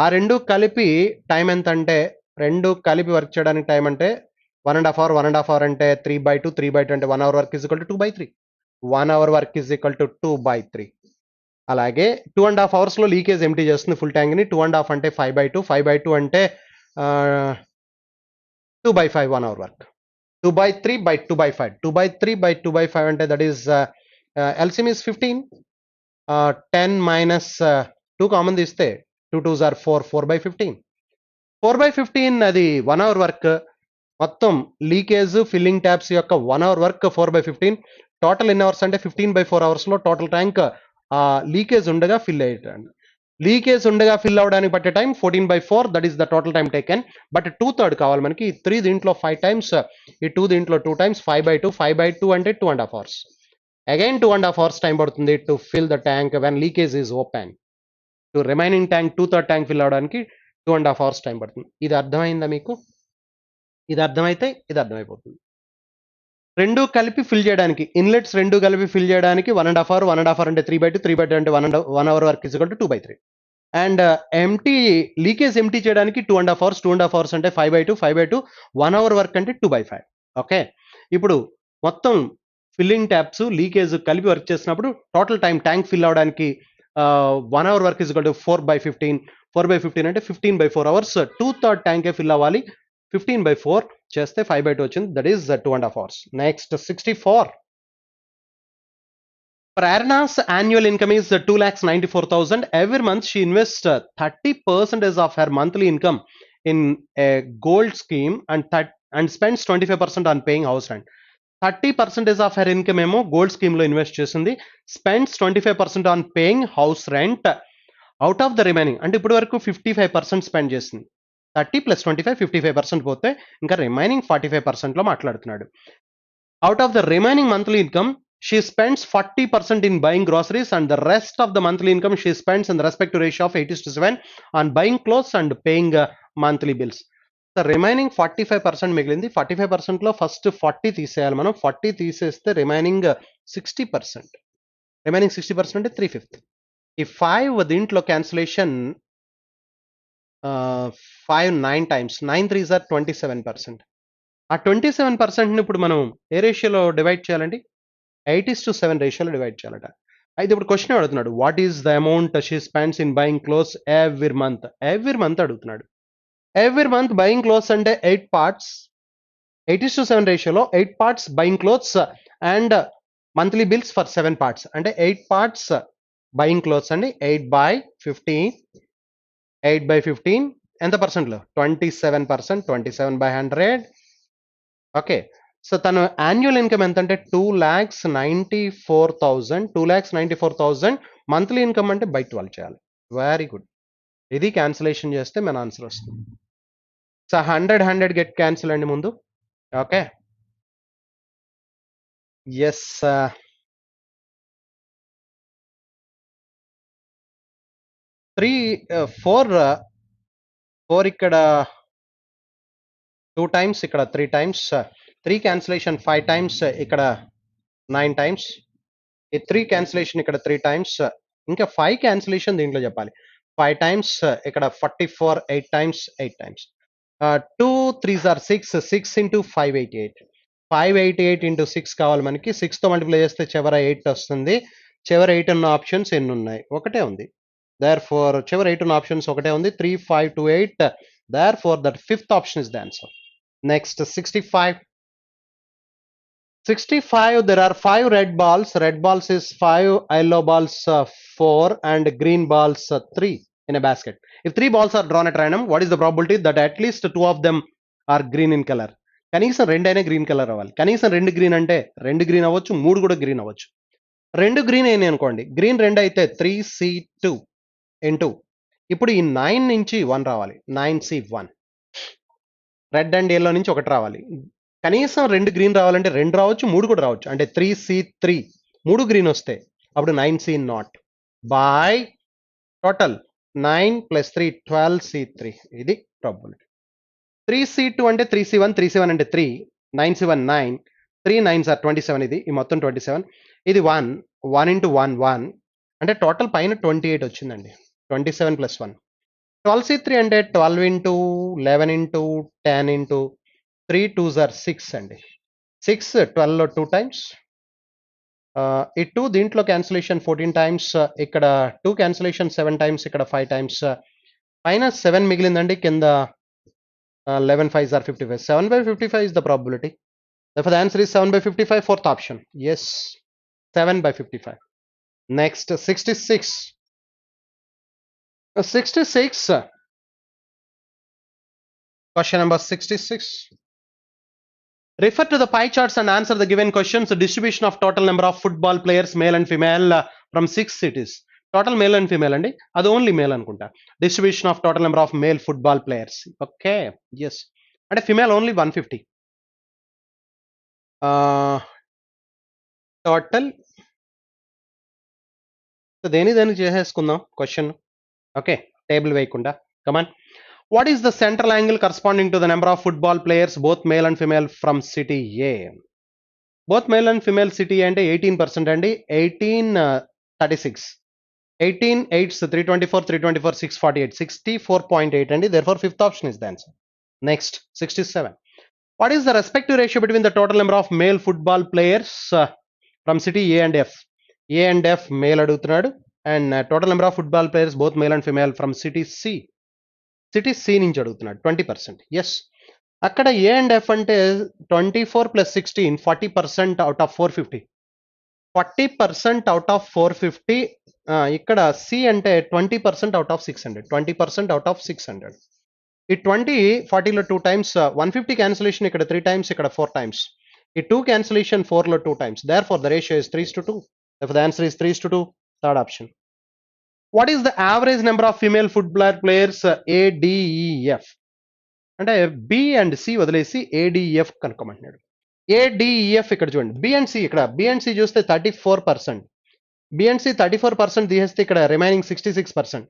ఆ రెండు కలిపి టైం ఎంత అంటే, రెండు కలిపి వర్క్ చేయడానికి టైం అంటే 1.5 అవర్ అంటే 3/2 అంటే 1 hour work is equal to 2/3. 1 hour work is equal to 2/3. అలాగే 2.5 అవర్స్లో లీకేజ్ ఎంప్టీ చేస్తుంది ఫుల్ ట్యాంక్ని. 2.5 అంటే 5/2 అంటే 2/5 1 అవర్ వర్క్. 2/3/2/5. 2/3/2/5 అంటే that is LCM is 15. 10 minus 2 common తీస్తే 2 2s are 4. 4/15. 4/15 అది 1 అవర్ వర్క్. మొత్తం లీకేజ్ ఫిల్లింగ్ ట్యాప్స్ యొక్క 1 అవర్ వర్క్ 4/15. టోటల్ ఎన్ని అవర్స్ అంటే 15/4 అవర్స్లో టోటల్ ట్యాంక్ లీకేజ్ ఉండగా ఫిల్ అయ్యేటండి. లీకేజ్ ఉండగా ఫిల్ అవడానికి పట్టే time 14/4. That is the total time taken. But 2/3 కావాలి మనకి. 3 దీంట్లో 5 టైమ్స్, ఈ 2 దీంట్లో 2 టైమ్స్, 5/2. 5/2 అంటే 2.5 అవర్స్. అగైన్ 2.5 అవర్స్ టైం పడుతుంది to fill the tank when leakage is open. To remaining tank 2/3 tank fill అవడానికి 2.5 అవర్స్ టైం పడుతుంది. ఇది అర్థమైందా మీకు? ఇది అర్థమైతే ఇది అర్థమైపోతుంది. రెండు కలిపి ఫిల్ చేయడానికి, ఇన్లెట్స్ రెండు కలిపి ఫిల్ చేయడానికి 1.5 అవర్. 1.5 అవర్ అంటే 3/2. 3/2 అంటే 1 hour work is equal to 2/3. And leakage empty చేయడానికి 2.5 అవర్స్. 2.5 అవర్స్ అంటే 5/2. 5/2 1 అవర్ వర్క్ అంటే 2/5. ఓకే, ఇప్పుడు మొత్తం ఫిల్లింగ్ ట్యాప్స్ లీకేజ్ కలిపి వర్క్ చేసినప్పుడు టోటల్ టైం ట్యాంక్ ఫిల్ అవడానికి 1 hour work is equal to 4/15. 4/15 అంటే 15/4 అవర్స్. 2/3 ట్యాంకే ఫిల్ అవ్వాలి. 15/4 చేస్తే 5/2 వచ్చింది. That is 2.5 hours. Next 64. Prerna's annual income is 2,94,000. Every month she invests 30% of her monthly income in a gold scheme and spends 25% on paying house rent. 30% of her income ఏమో gold scheme లో invest చేసింది. Spends 25% on paying house rent. Out of the remaining అంటే ఇప్పటి వరకు 55% spend చేసింది. 30 + 25 55% పోతే ఇంకా remaining 45% లో మాట్లాడుతున్నాడు. Out of the remaining monthly income she spends 40% in buying groceries and the rest of the monthly income she spends in the respective ratio of 8:7 on buying clothes and paying monthly bills. The remaining 45% మిగిలింది. 45% లో first 40 తీసేయాలి మనం. 40 తీసేస్తే remaining 60%. Remaining 60% అంటే 3/5. ఈ 5 దీంట్లో cancellation 5 9 times. 9 3s are 27%. ఆ 27% ఇప్పుడు మనం ఏ రేషియోలో డివైడ్ చేయాలండి? 8:7 రేషియోలో డివైడ్ చేయాలట. అయితే ఇప్పుడు క్వశ్చన్ అడుగుతున్నాడు, what is the amount she spends in buying clothes every month? Every month అడుగుతున్నాడు. ఎవ్రీ మంత్ బయింగ్ క్లోత్స్ అంటే 8 పార్ట్స్. 8:7 రేషియోలో 8 parts buying clothes and monthly bills for 7 parts. అంటే 8 పార్ట్స్ బయింగ్ క్లోత్స్ అండి. 8/15. 8/15 ఎంత పర్సెంట్లో? 27%. 27/100. ఓకే, సో తన annual income ఎంత అంటే 2,94,000. 2,94,000 మంత్లీ ఇన్కమ్ అంటే బై 12 చేయాలి. Very good. ఇది క్యాన్సిలేషన్ చేస్తే మన ఆన్సర్ వస్తుంది. సో 100 గెట్ క్యాన్సిల్ అండి ముందు. ఓకే, ఎస్ 4 ఇక్కడ 2 టైమ్స్, ఇక్కడ 3 టైమ్స్. 3 క్యాన్సిలేషన్ 5 టైమ్స్, ఇక్కడ 9 టైమ్స్. ఈ 3 క్యాన్సిలేషన్ ఇక్కడ 3 టైమ్స్. ఇంకా 5 క్యాన్సిలేషన్ దీంట్లో చెప్పాలి. 5 టైమ్స్, ఇక్కడ 44 8 times. 8 times. 2 3s are 6. 6 into 588. 588 into 6 కావాలి మనకి. 6తో మల్టిప్లై చేస్తే చివర 8 వస్తుంది. చివర 8 ఉన్న ఆప్షన్స్ ఎన్ని ఉన్నాయి? ఒకటే ఉంది. Therefore చివరి 8 ఉన్న ఆప్షన్స్ ఒకటే ఉంది 3 5 2 8. Therefore that fifth option is the answer. Next 65. 65, there are 5 red balls. Red balls is 5, yellow balls 4, and green balls 3 in a basket. If 3 balls are drawn at random, what is the probability that at least 2 of them are green in color? కనీసం రెండైనా green colour అవ్వాలి. కనీసం 2 green అంటే 2 green అవ్వచ్చు, 3 కూడా green అవ్వచ్చు. 2 green అయినాయి అనుకోండి, green 2 అయితే 3C2 ఇంటూ ఇప్పుడు ఈ 9 నుంచి 1 రావాలి, 9C1. రెడ్ అండ్ ఎల్లో నుంచి 1 రావాలి. కనీసం 2 గ్రీన్ రావాలంటే 2 రావచ్చు, 3 కూడా రావచ్చు. అంటే 3C3, 3 గ్రీన్ వస్తే అప్పుడు 9C0 బై టోటల్ 9 + 3 12C3. ఇది ప్రాబబిలిటీ. 3C2 అంటే 3C1, 3C1 అంటే 3, 9C1 9, 3 9s are 27. ఇది ఈ మొత్తం 27. ఇది 1 1 into 1 1 అంటే టోటల్ పైన 28 వచ్చిందండి. 27 + 1. 12C3 అంటే 12 into 11 into 10 into 3 2s are 6 అండి. 6 12లో 2 times. ఈ 2 దీంట్లో క్యాన్సిలేషన్ 14 times. ఇక్కడ 2 క్యాన్సిలేషన్ 7 times. ఇక్కడ 5 times. పైన 7 మిగిలిందండి, కింద 11 5s are 55. 7/55 is the probability. Therefore the answer is 7/55, fourth option. Yes, 7/55. Next 66. 66. Question number 66. Refer to the pie charts and answer the given questions. The distribution of total number of football players, male and female, from 6 cities. Total male and female అండి, అది only male అనుకుంటా. Distribution of total number of male football players. Okay, yes. అంటే female only 150. Total దేని చేసేసుకుందాం question. Okay, table వేయకుండా. కమాన్. What is the central angle corresponding to the number of football players, both male and female, from city A? Both male and female city అంటే 18% అండి. 36. 18 8s 324, 324 648, 64.8 అండి. Therefore fifth option is the answer. Next 67. What is the respective ratio between the total number of male football players from city A and F? A and F male అడుగుతున్నాడు, and total number of football players both male and female from city C. City C నుంచి అడుగుతున్నాడు. 20%. Yes, అక్కడ ఏ and F అంటే 24 + 16 40% out of 450. 40% out of 450. ఇక్కడ C అంటే 20% out of 600. 20% out of 600. ఈ 20 40లో 2 times. 150 cancellation ఇక్కడ 3 times, ఇక్కడ 4 times. ఈ 2 cancellation 4లో 2 times. Therefore the ratio is 3:2. Therefore the answer is 3:2. Third option. What is the average number of female football players A, D, E, F? అంటే B and C వదిలేసి ADF కనుక్కోమంటున్నాడు. ADF ఇక్కడ చూడండి. B and C, ఇక్కడ B and C చూస్తే 34%. B and C 34% తీసేస్తే ఇక్కడ remaining 66%.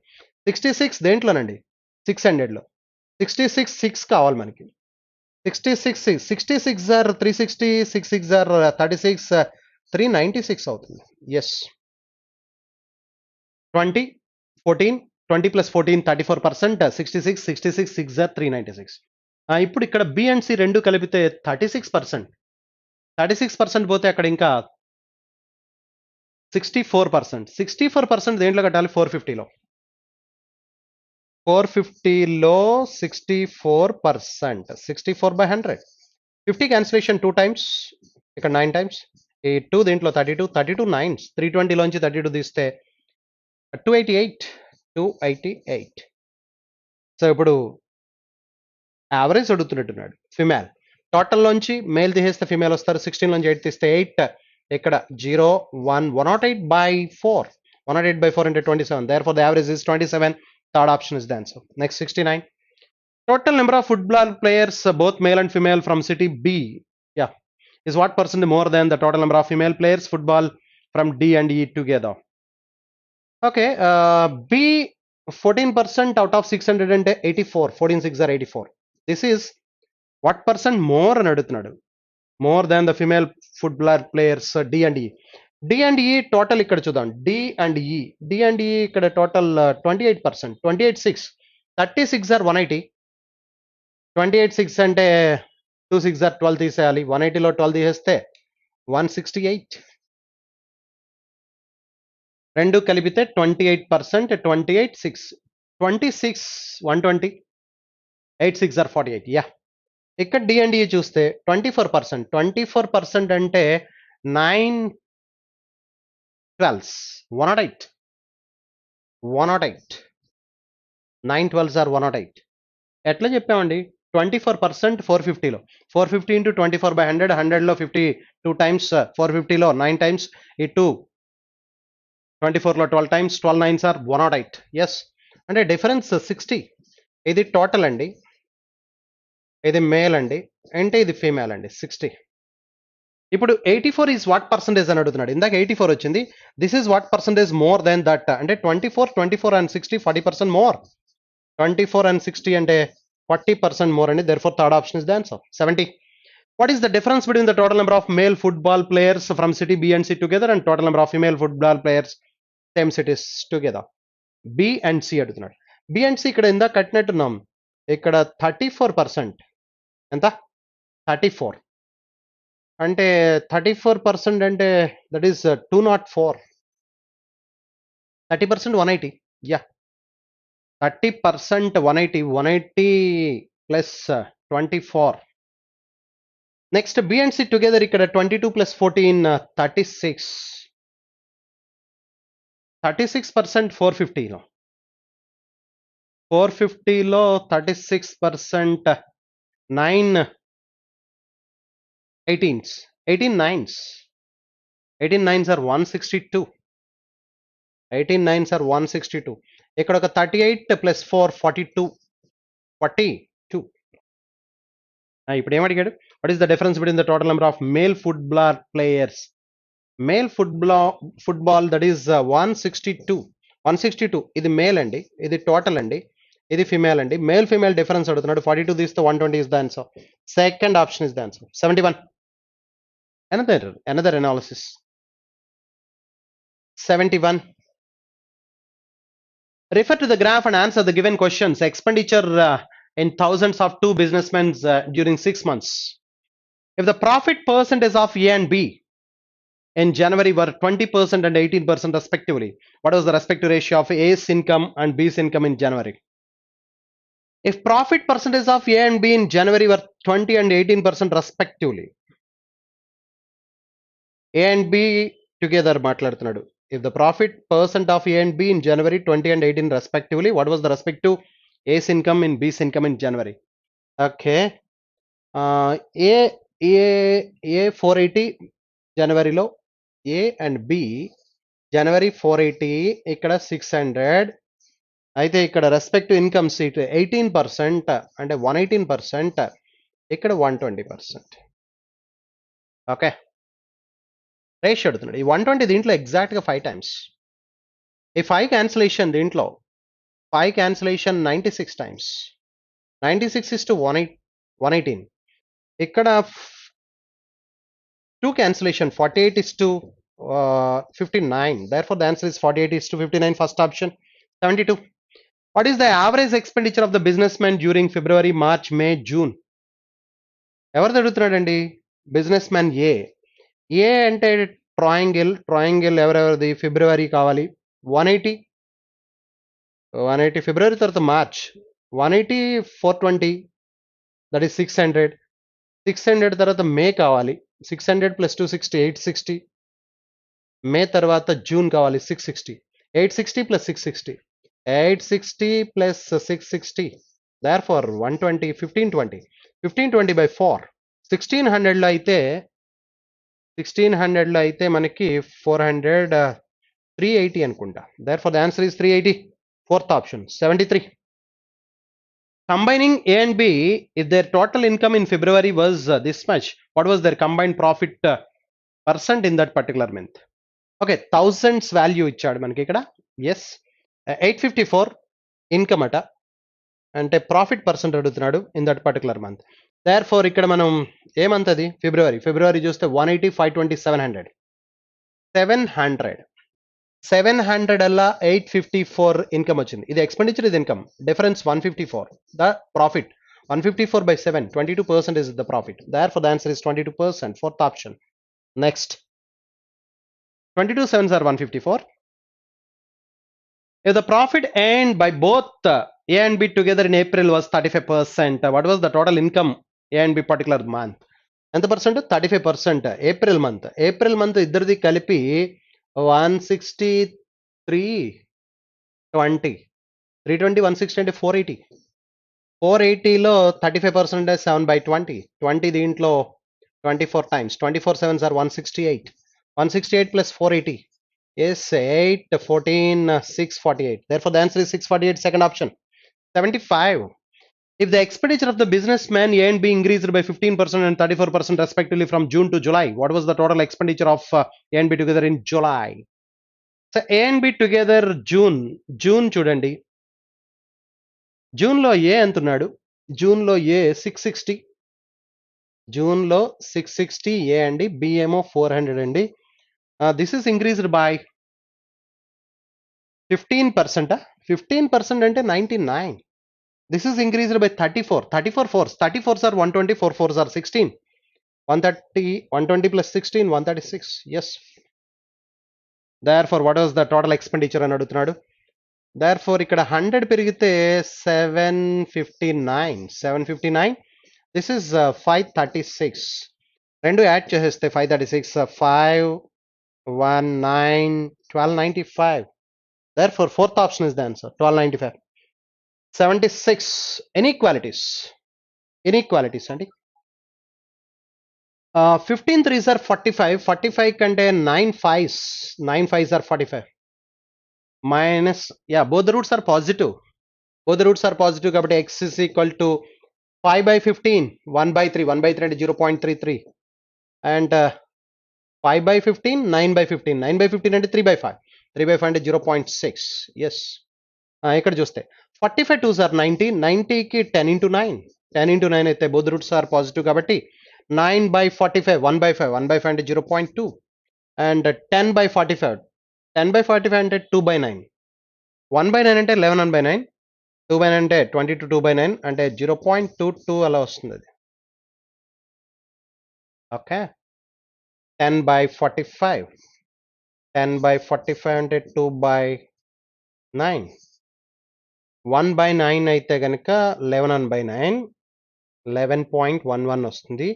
66 దేంట్లోనండి? 600లో. 66 6 కావాలి మనకి. 66 66 ఆర్ 360, 66 ఆర్ 36, 396 అవుతుంది. ఎస్. 20 14 20 + 14 34%. 66 66 6 ఆర్ 396. ఇప్పుడు ఇక్కడ బి అండ్ సి రెండు కలిపితే 36%. 36% పోతే అక్కడ ఇంకా 64%. 64% దేంట్లో కట్టాలి? 450లో. 450లో 64%. 64/100. 50 క్యాన్సిలేషన్ 2 times. ఇక్కడ 9 times. ఈ 2 దీంట్లో 32, 32 9s. 320లోంచి 32 తీస్తే 288. 288. సో ఇప్పుడు యావరేజ్ అడుగుతున్నట్టున్నాడు. ఫిమేల్ టోటల్లోంచి మేల్ తీసేస్తే ఫిమేల్ వస్తారు. 16లోంచి 8 తీస్తే 8. ఇక్కడ 0 1 108/4. 108/4 అంటే 27. Therefore the average is 27. Third option is the answer. Next 69. Total number of football players both male and female from city B, yeah, is what percent more than the total number of female players football from D and E together? Okay, B 14% out of 600 అంటే 84. 14 6 are 84. This is what percent more అని అడుగుతున్నాడు. More than the female football players D and E. D and E total ఇక్కడ చూద్దాం. D and E. D and E ఇక్కడ total 28%. 28 6. 36 are 180. 28 6 అంటే 2 6 are 12 తీసేయాలి. 180లో 12 తీసేస్తే 168. రెండు కలిపితే 28%, 28 6 26 120 8 6 ఆర్ 48. యా, ఇక్కడ డిఎండిఏ చూస్తే 24%. 24% అంటే 9 12s 108 108 9 12s ఆర్ 108. ఎట్లా చెప్పామండి? 24% 450లో 450 ఇంటూ 24/100 100లో 52 టైమ్స్ 450లో 9 టైమ్స్ ఈ 2 24లో 12 టైమ్స్ 12 9s ఆర్ 108. ఎస్, అంటే డిఫరెన్స్ 60. ఇది టోటల్ అండి, ఇది మేల్ అండి, అంటే ఇది ఫీమేల్ అండి 60. ఇప్పుడు 84 ఈజ్ వాట్ పర్సంటేజ్ అని అడుగుతున్నాడు. ఇందాక 84 వచ్చింది, this is what percentage more than that అంటే 24 అండ్ 60 40% మోర్. 24 and 60 అంటే 40% more అండి. therefore third option is the answer. 70. What is the difference between the total number of male football players from city B and C together and total number of female football players same cities together? B and C అడుగుతున్నాడు. B and C ఇక్కడ ఇందాక కట్టినట్టున్నాం, ఇక్కడ 34%. ఎంత? 34 అంటే 34% అంటే that is 204. 30% 180. Yeah, 30% 180 plus 24. Next B and C together ఇక్కడ 22 plus 14 36. 36% 450లో 450లో 36% 9 18s 18 9s 18 9s are 162. 18 9s are 162. ఇక్కడ ఒక 38 plus 4 42. 42. ఇప్పుడు ఏమడిగాడు? What is the difference between the total number of male football players? Male football that is 162. 162 ఇది male అండి, ఇది total అండి, ఇది ఫిమేల్ అండి. మేల్ ఫిమేల్ డిఫరెన్స్ అడుగుతున్నాడు. 42 తీస్తే 120 is the answer. Second option is the answer. 71. Another analysis. 71. Refer to the graph and answer the given questions. Expenditure in thousands of two businessmen during 6 months. If the profit percentage of A and B in January were 20% and 18% respectively, what was the respective ratio of A's income and B's income in January? If profit percentage of A and B in January were 20 and 18% respectively, A and B together మాట్లాడుతున్నాడు. If the profit percent of A and B in January 20 and 18 respectively, what was the respective A's income in B's income in January? Okay. A 480 జనవరిలో, A and B జనవరి 480, ఇక్కడ 600. అయితే ఇక్కడ respective income seat 18% అంటే 118%, ఇక్కడ 120%. Okay, ratio అడుగుతున్నాడు. ఈ 120 దీంట్లో ఎగ్జాక్ట్గా 5 టైమ్స్. ఈ 5 క్యాన్సిలేషన్ దీంట్లో 5 క్యాన్సిలేషన్ 96 టైమ్స్. 96 is to 118. ఇక్కడ 2 cancellation 48 is to 59. Therefore the answer is 48 is to 59. First option. 72. What is the average expenditure of the businessman during February, March, May, June? ఎవరిది అడుగుతున్నాడండి? Business man ఏ. ఏ అంటే triangle ఎవరెవరిది? ఫిబ్రవరి కావాలి 180 ఫిబ్రవరి, తర్వాత March 180 420 that is 600 తర్వాత మే కావాలి 600 plus 260 860. మే తర్వాత June కావాలి 660. 860 plus 660 860 plus 660. therefore 120 1520 1520 by 4. 1600లో అయితే మనకి 400 380 అనుకుంటా. therefore the answer is 380. Fourth option. 73. Combining A and B, if their total income in February was this much, what was their combined profit percent in that particular month? Okay, thousands value ఇచ్చాడు మనకి ఇక్కడ. yes, 854 income అట, అంటే profit percent అడుగుతున్నాడు in that particular month. therefore ఇక్కడ మనం ఏ month అది? ఫిబ్రవరి చూస్తే 180 520 700 అలా 854 ఇన్కమ్ వచ్చింది. ఇది ఎక్స్పెండిచర్, ఇది income. Difference 154. The profit 154 by 7, 22% is the profit. therefore the answer is 22%. Fourth option. Next, 22 7s are 154. If the profit earned by both A and B together in April was 35%, what was the total income A and B particular month? ఎంత percent 35%. April month ఇద్దరిది కలిపి 163 320 160 అంటే 480లో 35% 7/20 20 దీంట్లో 24 times 24 7s are 168 plus 480 is 8 14 648. Therefore the answer is 648, second option. 75. If the expenditure of the businessman A and B increased by 15% and 34% respectively from June to July, what was the total expenditure of A and B together in July? So A and B together June చూడండి, జూన్లో ఏ ఎంత ఉన్నాడు? జూన్లో ఏ 660, జూన్లో 660 ఏ అండి, B ఏమో 400 అండి. This is increased by 15%. 15% అంటే 99. This is increased by 34 4s. 34s are 120, 4 4s are 16. 130 120 plus 16 136. Yes. Therefore what was the total expenditure అని అడుగుతున్నాడు. Therefore ఇక్కడ 100 పెరిగితే 759. This is 536. రెండు యాడ్ చేసేస్తే 536 519 1295. Therefore fourth option is the answer, 1295. 76. Inequalities అండి. 15 3s are 45. 45 కంటే 9 5s are 45. Minus, yeah, both the roots are positive. కాబట్టి x is equal to 5/15 1/3. 1/3 అంటే 0.33 and 5/15 9/15. 9/15 అంటే 3/5. 3/5 అంటే 0.6. Yes. ఇక్కడ చూస్తే 45 2s are 90. 90కి 10 into 9. 10 into 9 అయితే both roots are positive కాబట్టి 9/45 1/5. 1/5 అంటే 0.2 and 10/45. 10/45 అంటే 2/9. 1/9 అంటే 11/9. 2/9 అంటే 22 2/9 అంటే 0.22 అలా వస్తుంది అది. ఓకే, 10/45. 10/45 అంటే 2/9. 1/9 అయితే కనుక 11/9 11.11 వస్తుంది.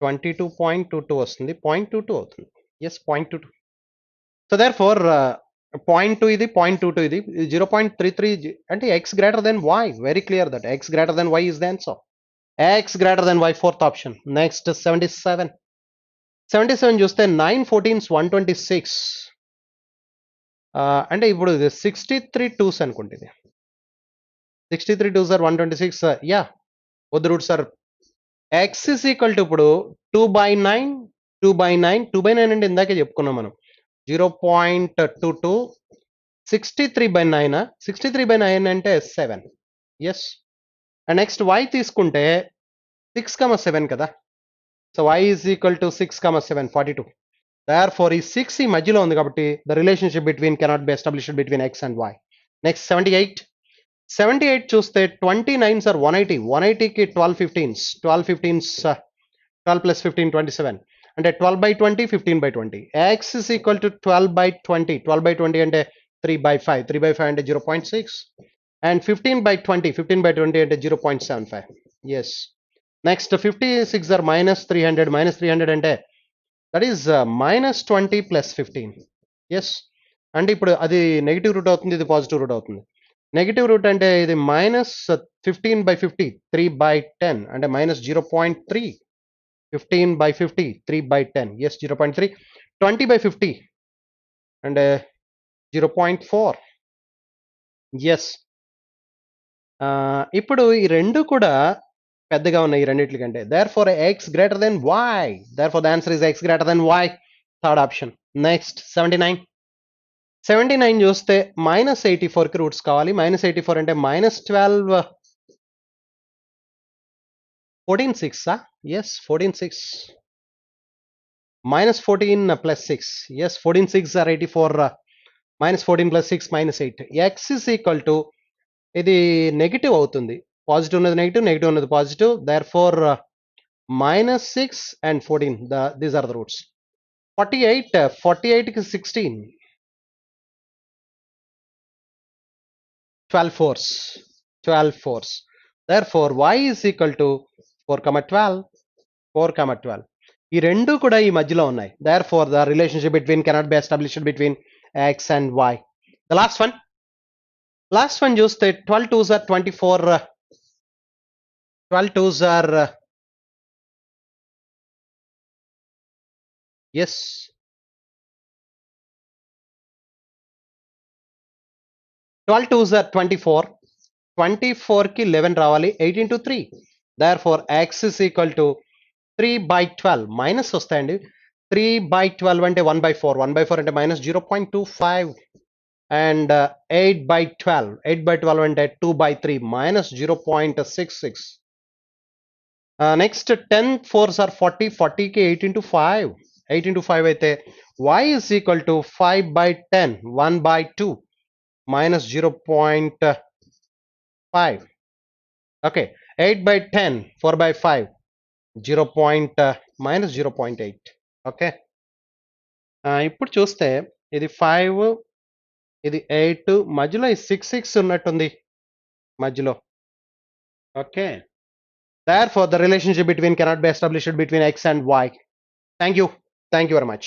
22.22 వస్తుంది. 0.22 అవుతుంది. ఎస్, 0.22. సో దేర్ ఫోర్ 0.2 ఇది 0.22 ఇది 0.33 అంటే x greater than y. Very clear that x greater than y is the answer. X greater than y, fourth option. Next 77. 77 చూస్తే 9 14s 126. అంటే ఇప్పుడు ఇది 63 2s అనుకుంటే ఇది 63 2s are 126. Yeah, both the roots are. X is equal to ఇప్పుడు 2/9 2/9 అంటే ఇందాకే చెప్పుకున్నాం మనం 0.22. 63/9 63/9 అంటే 7. ఎస్. అండ్ నెక్స్ట్ y తీసుకుంటే 6,7 కదా. So y is equal to 6,7 42. Therefore ఈ 6 ఈ మధ్యలో ఉంది కాబట్టి the relationship between cannot be established between x and y. Next 78. 78 చూస్తే 29s are 180. 180కి 12 15s. 12 15s 12 plus 15 27 అంటే 12/20 15/20. x is equal to 12/20. 12/20 అంటే 3/5. 3/5 అంటే 0.6 and 15/20. 15/20 అంటే 0.75. yes. Next 56 are minus 300. Minus 300 అంటే that is minus 20 plus 15. yes. అంటే ఇప్పుడు అది negative route అవుతుంది, ఇది పాజిటివ్ రూట్ అవుతుంది. నెగిటివ్ రూట్ అంటే ఇది మైనస్ 15/50 3/10 అంటే మైనస్ 0.3. 15/50 3/10. yes, 0.3. 20/50 అంటే 0.4. yes. ఇప్పుడు ఈ రెండు కూడా పెద్దగా ఉన్నాయి ఈ రెండిట్లకంటే. therefore x greater than y. therefore the answer is x greater than y, third option. Next 79. 79 చూస్తే -84కి రూట్స్ కావాలి. -84 అంటే -12 14 6. yes, 14 6. -14 plus 6. yes, 14 6 are 84. -14 plus 6 -8. x is equal to ఇది నెగిటివ్ అవుతుంది. పాజిటివ్ ఉన్నది నెగిటివ్, నెగిటివ్ ఉన్నది positive. therefore -6 and 14 these are the roots. 48 48కి 16. 12 fours. 12 fours. Therefore, y is equal to 4 comma 12. 4 comma 12. ఈ రెండు కూడా ఈ మధ్యలో ఉన్నాయి. Therefore, the relationship between cannot be established between x and y. The last one చూస్తే 12 twos are 24. 12 twos are yes. 12 twos are 24. 24 కి 11 రావాలి. 8 into 3. Therefore, x is equal to 3 by 12. Minus వస్తాయండి. 3 by 12 అంటే 1 by 4. 1 by 4 అంటే minus 0.25. And 8 by 12. 8 by 12 అంటే 2 by 3. Minus 0.66. Next 10 fours are 40. 40 కి 8 into 5. 8 into 5 అయితే y is equal to 5 by 10. 1 by 2. Minus 0.5. Okay. 8 by 10. 4 by 5. 0. Minus 0.8. Okay. ఇప్పుడు చూస్తే ఇది 5, ఇది 8, మధ్యలో ఈ 6 ఉన్నట్టుంది మధ్యలో. Okay. Therefore, the relationship between cannot be established between x and y. Thank you. Thank you very much.